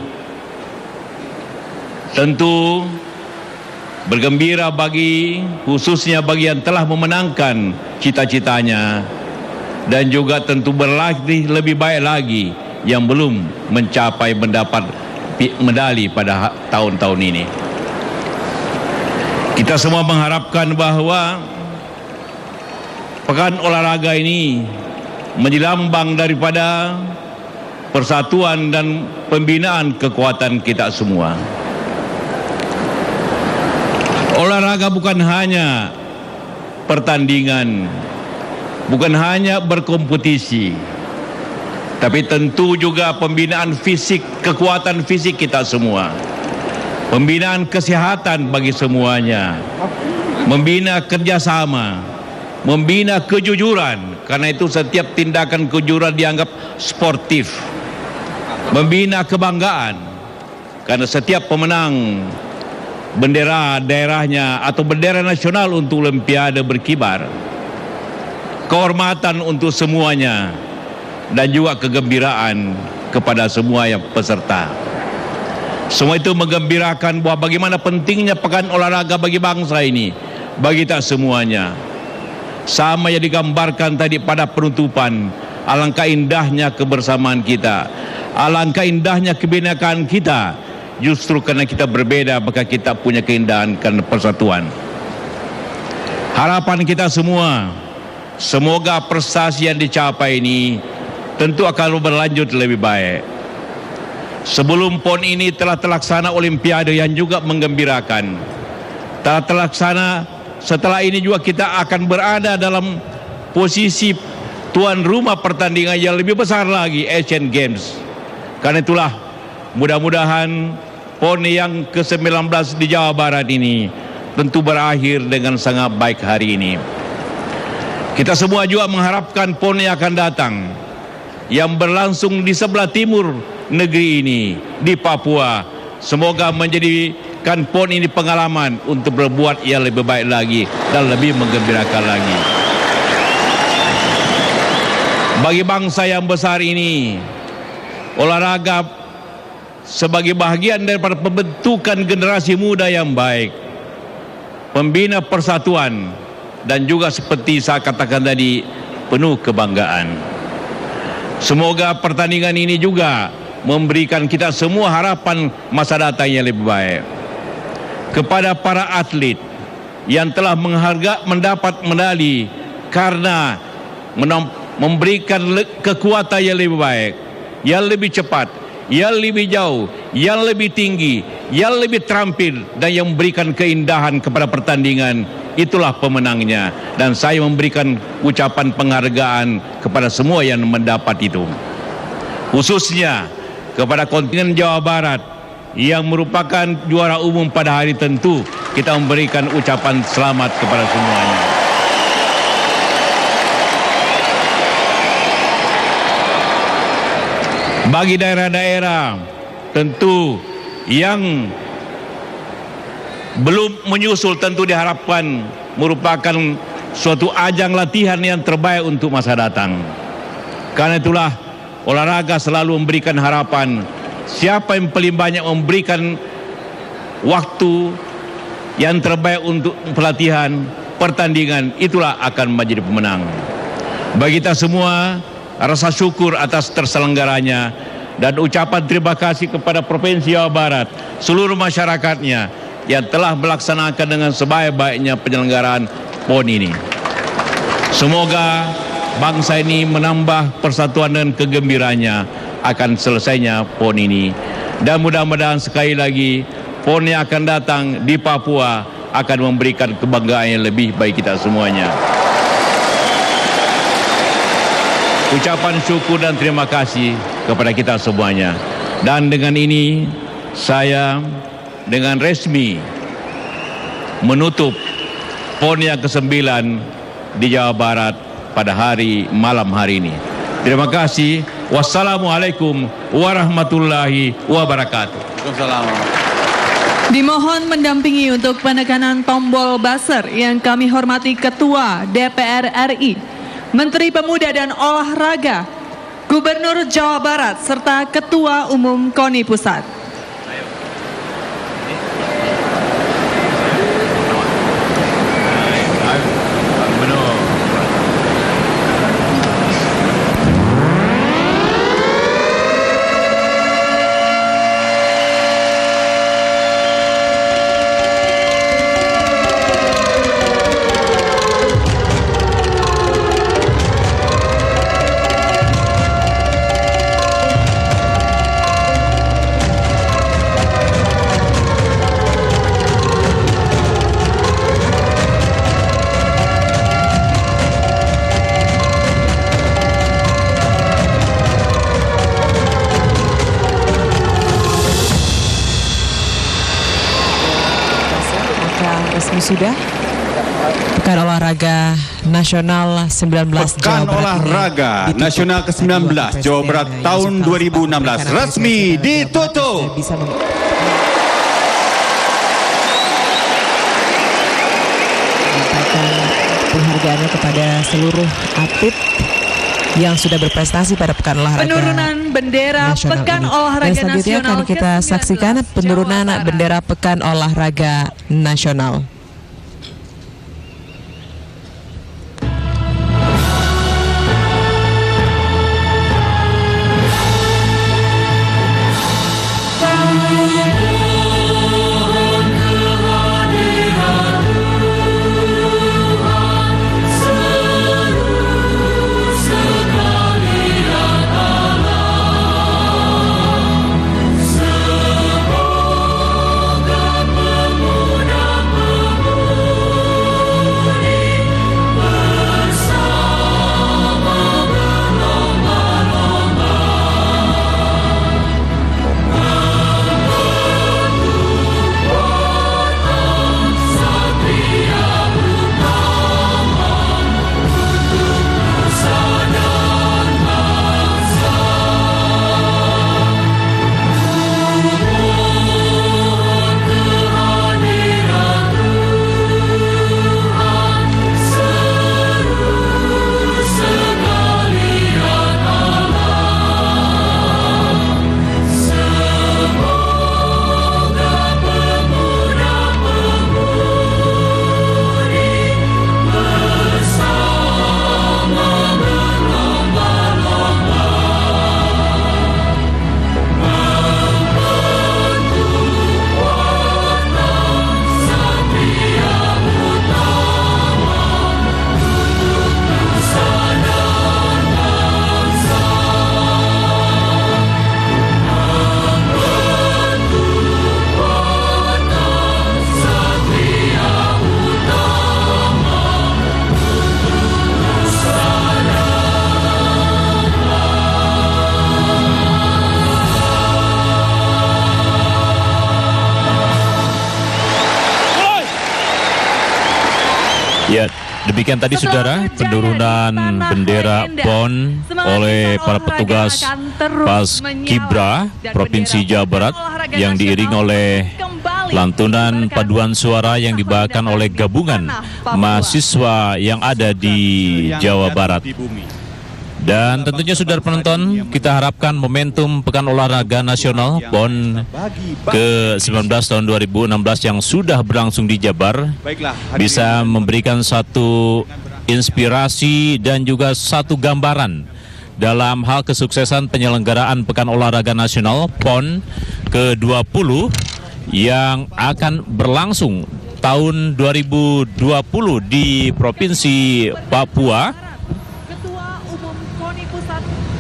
Tentu bergembira khususnya bagi yang telah memenangkan cita-citanya, dan juga tentu berlatih lebih baik lagi yang belum mencapai mendapat medali pada tahun-tahun ini. Kita semua mengharapkan bahwa pekan olahraga ini menjadi lambang daripada persatuan dan pembinaan kekuatan kita semua. Olahraga bukan hanya pertandingan, bukan hanya berkompetisi, tapi tentu juga pembinaan fisik, kekuatan fisik kita semua. Pembinaan kesehatan bagi semuanya. Membina kerjasama, membina kejujuran, karena itu setiap tindakan kejujuran dianggap sportif. Membina kebanggaan, karena setiap pemenang bendera daerahnya atau bendera nasional untuk Olimpiade berkibar. Kehormatan untuk semuanya, dan juga kegembiraan kepada semua yang peserta. Semua itu menggembirakan bahwa bagaimana pentingnya pekan olahraga bagi bangsa ini, bagi kita semuanya. Sama yang digambarkan tadi pada penutupan, alangkah indahnya kebersamaan kita, alangkah indahnya kebinekaan kita. Justru karena kita berbeda, maka kita punya keindahan karena persatuan. Harapan kita semua, semoga prestasi yang dicapai ini tentu akan berlanjut lebih baik. Sebelum PON ini telah terlaksana Olimpiade yang juga menggembirakan. Telah terlaksana, setelah ini juga kita akan berada dalam posisi tuan rumah pertandingan yang lebih besar lagi, Asian Games. Karena itulah mudah-mudahan PON yang ke-19 di Jawa Barat ini tentu berakhir dengan sangat baik hari ini. Kita semua juga mengharapkan PON yang akan datang, yang berlangsung di sebelah timur negeri ini, di Papua. Semoga menjadikan PON ini pengalaman untuk berbuat yang lebih baik lagi dan lebih menggembirakan lagi. Bagi bangsa yang besar ini, olahraga sebagai bahagian daripada pembentukan generasi muda yang baik, pembina persatuan, dan juga seperti saya katakan tadi, penuh kebanggaan. Semoga pertandingan ini juga memberikan kita semua harapan masa datang yang lebih baik. Kepada para atlet yang telah mendapat medali karena memberikan kekuatan yang lebih baik, yang lebih cepat, yang lebih jauh, yang lebih tinggi, yang lebih terampil, dan yang memberikan keindahan kepada pertandingan, itulah pemenangnya. Dan saya memberikan ucapan penghargaan kepada semua yang mendapat itu, khususnya kepada kontingen Jawa Barat yang merupakan juara umum pada hari. Tentu kita memberikan ucapan selamat kepada semuanya. Bagi daerah-daerah tentu yang belum menyusul, tentu diharapkan merupakan suatu ajang latihan yang terbaik untuk masa datang. Karena itulah olahraga selalu memberikan harapan. Siapa yang paling banyak memberikan waktu yang terbaik untuk pelatihan, pertandingan, itulah akan menjadi pemenang. Bagi kita semua, rasa syukur atas terselenggaranya dan ucapan terima kasih kepada Provinsi Jawa Barat, seluruh masyarakatnya yang telah melaksanakan dengan sebaik-baiknya penyelenggaraan PON ini. Semoga bangsa ini menambah persatuan dan kegembiraannya akan selesainya PON ini. Dan mudah-mudahan sekali lagi PON yang akan datang di Papua akan memberikan kebanggaan yang lebih bagi kita semuanya. Ucapan syukur dan terima kasih kepada kita semuanya. Dan dengan ini saya dengan resmi menutup PON yang ke-9 di Jawa Barat pada malam hari ini. Terima kasih. Wassalamualaikum warahmatullahi wabarakatuh. Dimohon mendampingi untuk penekanan tombol buzzer yang kami hormati Ketua DPR RI, Menteri Pemuda dan Olahraga, Gubernur Jawa Barat serta Ketua Umum KONI Pusat. Sudah Pekan Olahraga Nasional 19 Pekan Olahraga Nasional ke-19 Jawa Barat tahun 2016 resmi ditutup. Penghargaannya kepada seluruh atlet yang sudah berprestasi pada Pekan Olahraga Penurunan bendera Nasional Pekan ini. Olahraga Dan selanjutnya Nasional akan kita saksikan penurunan bendera Pekan Olahraga Nasional. Ya, demikian tadi saudara penurunan bendera PON oleh para petugas Paskibra Provinsi Jawa Barat yang diiring oleh lantunan paduan suara yang dibawakan oleh gabungan mahasiswa yang ada di Jawa Barat. Dan tentunya saudara penonton, kita harapkan momentum Pekan Olahraga Nasional PON ke-19 tahun 2016 yang sudah berlangsung di Jabar bisa memberikan satu inspirasi dan juga satu gambaran dalam hal kesuksesan penyelenggaraan Pekan Olahraga Nasional PON ke-20 yang akan berlangsung tahun 2020 di Provinsi Papua.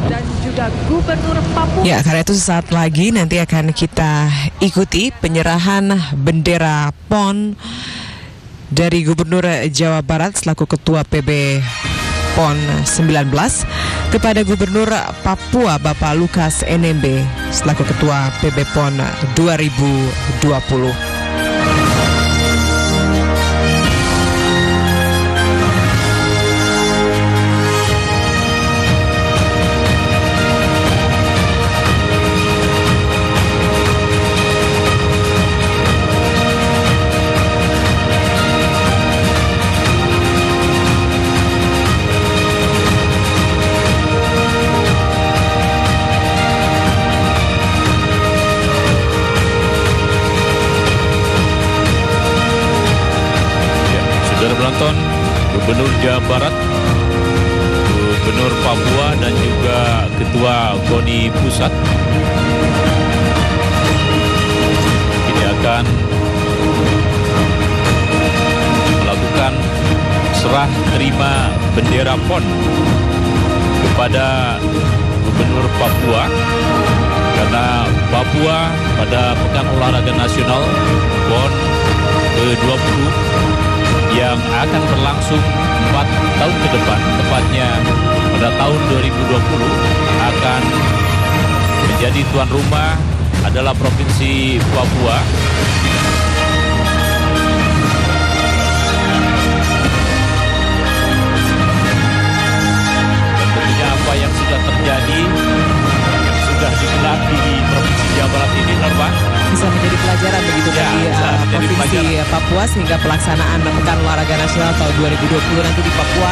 Dan juga Gubernur Papua. Ya, karena itu sesaat lagi nanti akan kita ikuti penyerahan bendera PON dari Gubernur Jawa Barat selaku Ketua PB PON 19 kepada Gubernur Papua Bapak Lukas NMB selaku Ketua PB PON 2020. Gubernur Jawa Barat, Gubernur Papua, dan juga Ketua KONI Pusat. Ini akan melakukan serah terima bendera PON kepada Gubernur Papua, karena Papua pada Pekan Olahraga Nasional PON ke-20 yang akan berlangsung 4 tahun ke depan, tepatnya pada tahun 2020, akan menjadi tuan rumah adalah Provinsi Papua. Dan tentunya apa yang sudah terjadi, yang sudah digelar di Provinsi Jawa Barat ini, Norma, bisa menjadi pelajaran begitu bagi Provinsi Papua, sehingga pelaksanaan Pekan Olahraga Nasional tahun 2020 nanti di Papua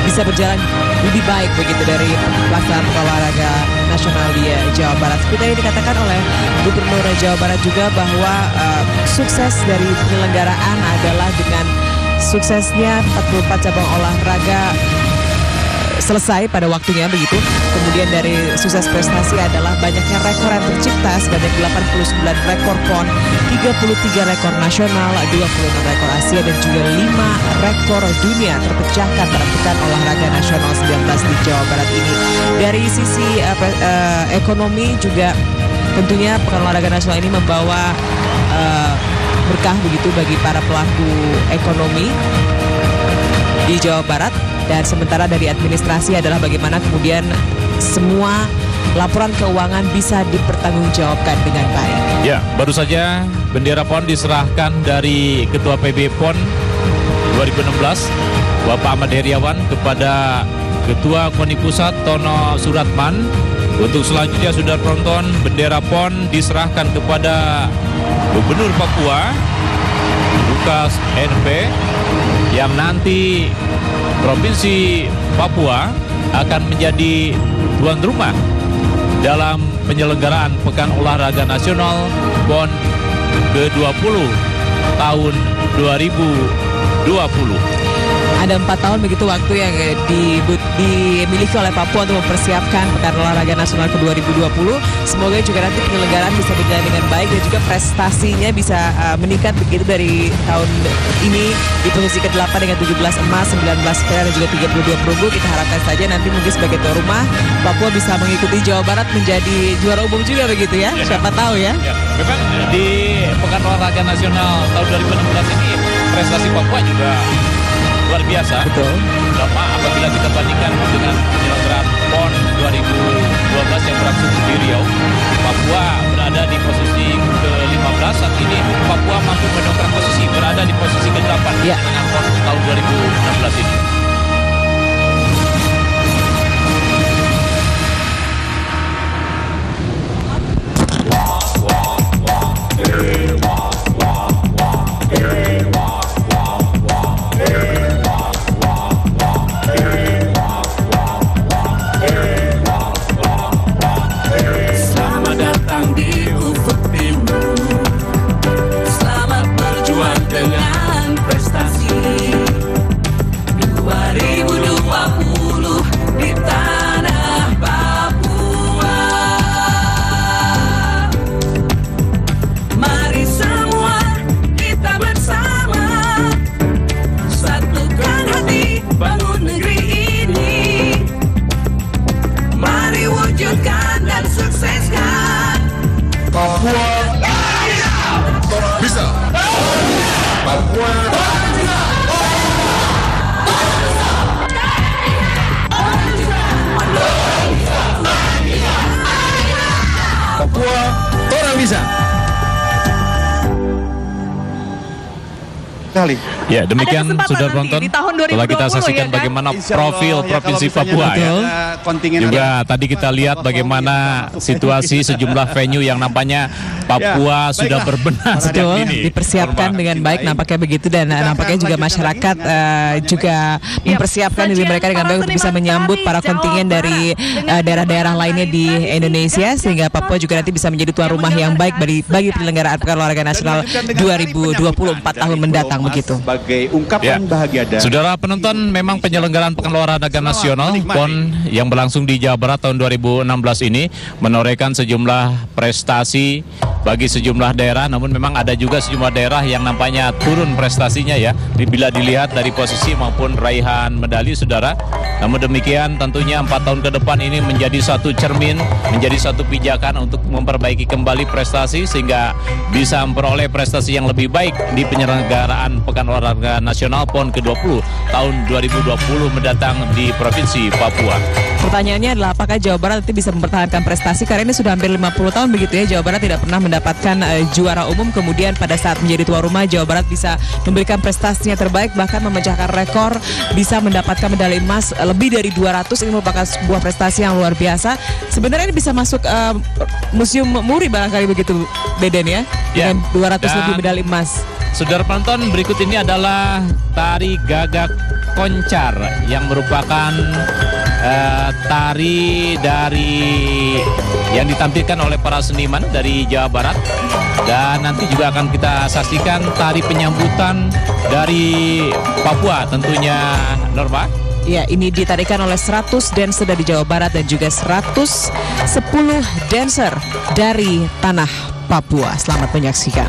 bisa berjalan lebih baik begitu dari pelaksanaan Pekan Olahraga Nasional di Jawa Barat. Seperti yang dikatakan oleh Gubernur Jawa Barat juga bahwa sukses dari penyelenggaraan adalah dengan suksesnya 44 cabang olahraga selesai pada waktunya begitu. Kemudian dari sukses prestasi adalah banyaknya rekor yang tercipta, sebanyak 89 rekor PON, 33 rekor nasional, 26 rekor Asia, dan juga 5 rekor dunia terpecahkan pada Pekan Olahraga Nasional 19 di Jawa Barat ini. Dari sisi ekonomi juga tentunya Pekan Olahraga Nasional ini membawa berkah begitu bagi para pelaku ekonomi di Jawa Barat. Dan sementara dari administrasi adalah bagaimana kemudian semua laporan keuangan bisa dipertanggungjawabkan dengan baik. Ya, baru saja bendera PON diserahkan dari Ketua PB PON 2016, Bapak Ahmad Heriawan, kepada Ketua KONI Pusat Tono Suratman. Untuk selanjutnya, sudah penonton, bendera PON diserahkan kepada Gubernur Papua Lukas NP, yang nanti Provinsi Papua akan menjadi tuan rumah dalam penyelenggaraan Pekan Olahraga Nasional PON ke-20 tahun 2020. Ada 4 tahun begitu waktu yang dimiliki oleh Papua untuk mempersiapkan Pekan Olahraga Nasional ke-2020. Semoga juga nanti penyelenggaraan bisa berjalan dengan baik dan juga prestasinya bisa meningkat begitu dari tahun ini di posisi ke-8 dengan 17 emas, 19 perak dan juga 32 perunggu. Kita harapkan saja nanti mungkin sebagai tuan rumah Papua bisa mengikuti Jawa Barat menjadi juara umum juga begitu ya. Siapa tahu ya. Memang di Pekan Olahraga Nasional tahun 2016 ini prestasi Papua juga luar biasa. Betul. Lama apabila kita bandingkan dengan penyelenggaraan PON 2012 yang berlangsung di Riau, Papua berada di posisi ke-15. Saat ini Papua mampu mendongkrak posisi, berada di posisi ke-8 dengan PON tahun 2016 ini. Ya, demikian sudah penonton. Setelah kita saksikan bagaimana profil Provinsi Papua ya. Juga tadi kita lihat bagaimana situasi sejumlah venue yang nampaknya Papua sudah berbenah sejak dini. Dipersiapkan dengan baik nampaknya begitu, dan nampaknya juga masyarakat juga mempersiapkan diri mereka dengan baik untuk bisa menyambut para kontingen dari daerah-daerah lainnya di Indonesia, sehingga Papua juga nanti bisa menjadi tuan rumah yang baik bagi penyelenggaraan Pekan Olahraga Nasional 2024 tahun mendatang. begitu. Sebagai ungkapan bahagia dan Saudara penonton, memang penyelenggaraan Pekan Olahraga Nasional PON yang berlangsung di Jawa Barat tahun 2016 ini menorehkan sejumlah prestasi bagi sejumlah daerah, namun memang ada juga sejumlah daerah yang nampaknya turun prestasinya ya, bila dilihat dari posisi maupun raihan medali, saudara. Namun demikian tentunya 4 tahun ke depan ini menjadi satu cermin, menjadi satu pijakan untuk memperbaiki kembali prestasi sehingga bisa memperoleh prestasi yang lebih baik di penyelenggaraan Pekan Olahraga Nasional PON ke-20 tahun 2020 mendatang di Provinsi Papua. Pertanyaannya adalah apakah Jawa Barat nanti bisa mempertahankan prestasi, karena ini sudah hampir 50 tahun begitu ya, Jawa Barat tidak pernah mendapatkan juara umum, kemudian pada saat menjadi tuan rumah Jawa Barat bisa memberikan prestasinya terbaik, bahkan memecahkan rekor, bisa mendapatkan medali emas lebih dari 200, ini merupakan sebuah prestasi yang luar biasa. Sebenarnya ini bisa masuk Museum Muri barangkali begitu, Deden ya, dengan 200 lebih medali emas. Saudara penonton, berikut ini adalah tari gagak koncar yang merupakan tari dari yang ditampilkan oleh para seniman dari Jawa Barat, dan nanti juga akan kita saksikan tari penyambutan dari Papua tentunya, Norma. Ya, ini ditarikan oleh 100 dancer dari Jawa Barat dan juga 110 dancer dari tanah Papua. Selamat menyaksikan.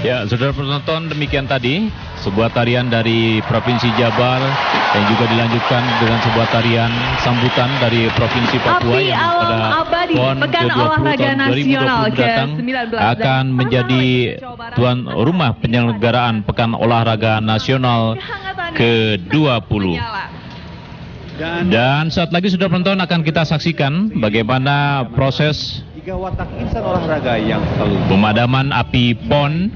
Ya, saudara penonton, demikian tadi sebuah tarian dari Provinsi Jabar yang juga dilanjutkan dengan sebuah tarian sambutan dari Provinsi Papua Api yang pada PON ke-20 tahun 2020 mendatang akan menjadi tuan rumah penyelenggaraan Pekan Olahraga Nasional ke-20. Dan saat lagi sudah penonton akan kita saksikan bagaimana proses 3 watak insan olahraga yang selalu pemadaman api PON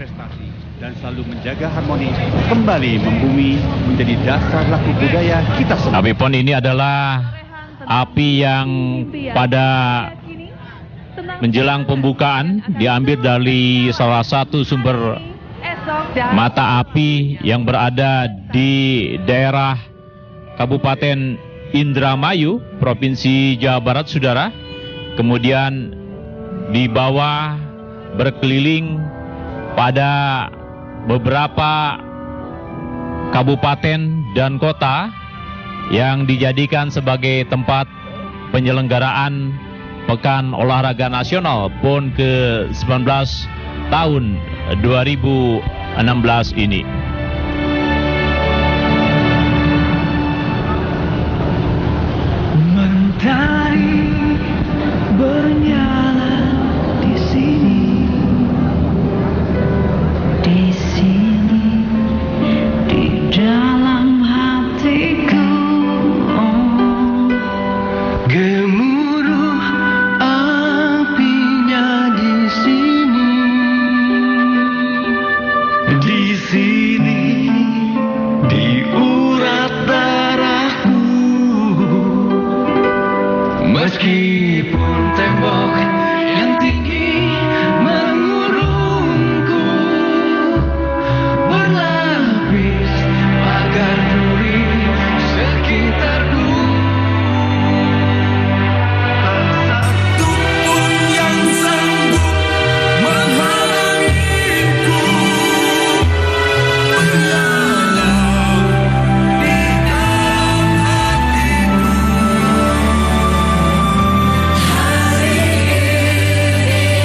dan selalu menjaga harmoni kembali membumi menjadi dasar laku budaya kita semua. Api PON ini adalah api yang pada menjelang pembukaan diambil dari salah satu sumber mata api yang berada di daerah Kabupaten Indramayu, Provinsi Jawa Barat, saudara. Kemudian dibawa berkeliling pada beberapa kabupaten dan kota yang dijadikan sebagai tempat penyelenggaraan Pekan Olahraga Nasional PON ke-19 tahun 2016 ini. Mentari bernyala di sini, di dalam hatiku. Gemuruh apinya di sini, diurat darahku. Meskipun tembok yang tinggi mengurungku, berlapis pagar duri sekitarku. Satu pun yang sanggup menghalangiku, menyala di dalam hatiku. Hari ini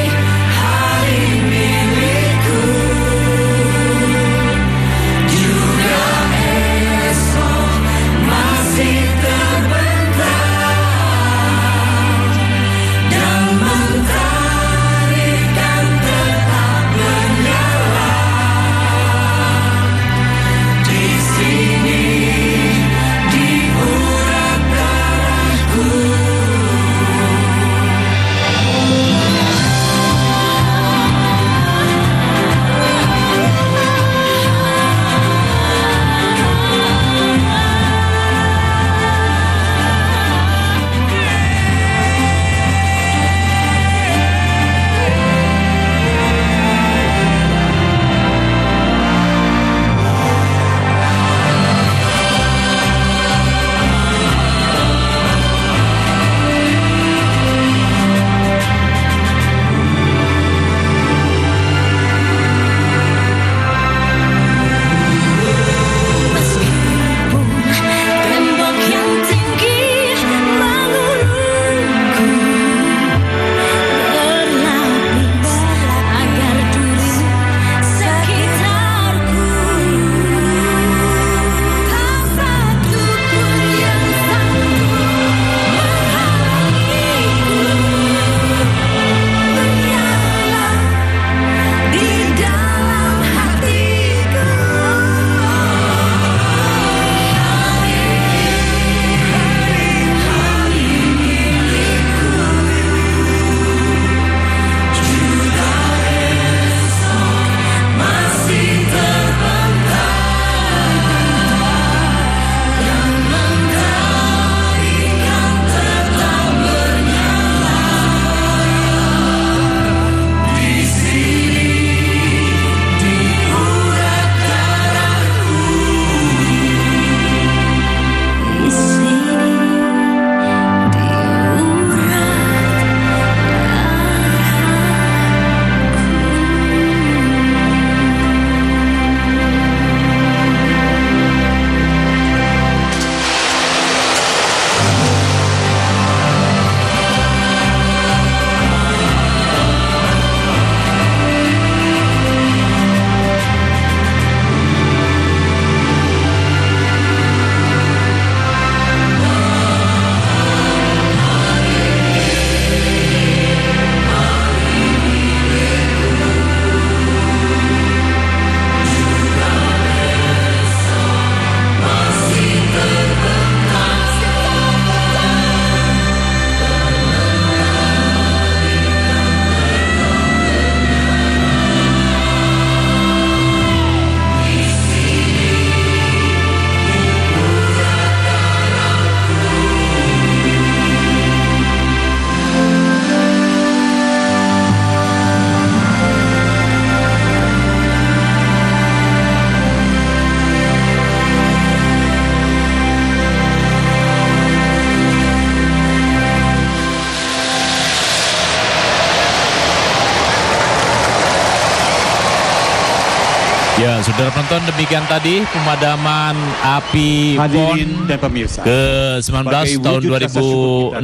Ya, saudara penonton, demikian tadi pemadaman api PON dan pemirsa ke-19 tahun 2016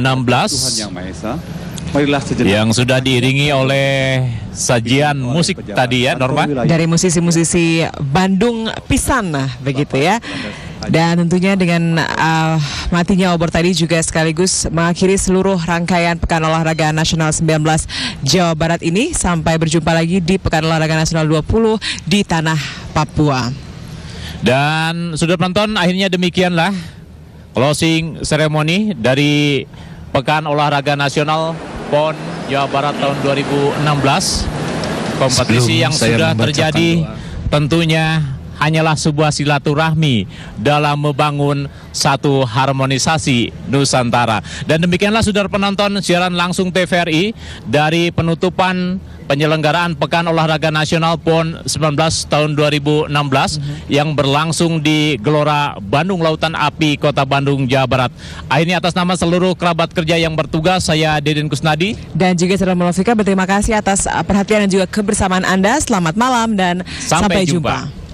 yang sudah diiringi oleh sajian musik tadi ya, Norma, dari musisi-musisi Bandung pisan, begitu ya. Dan tentunya dengan matinya obor tadi juga sekaligus mengakhiri seluruh rangkaian Pekan Olahraga Nasional 19 Jawa Barat ini. Sampai berjumpa lagi di Pekan Olahraga Nasional 20 di Tanah Papua. Dan sudah penonton, akhirnya demikianlah closing ceremony dari Pekan Olahraga Nasional PON Jawa Barat tahun 2016. Kompetisi yang sudah terjadi tentunya hanyalah sebuah silaturahmi dalam membangun satu harmonisasi Nusantara. Dan demikianlah saudara penonton siaran langsung TVRI dari penutupan penyelenggaraan Pekan Olahraga Nasional PON 19 tahun 2016 yang berlangsung di Gelora Bandung Lautan Api Kota Bandung, Jawa Barat. Akhirnya atas nama seluruh kerabat kerja yang bertugas, saya Deden Kusnadi dan juga Saudara Malofika berterima kasih atas perhatian dan juga kebersamaan Anda. Selamat malam dan sampai jumpa.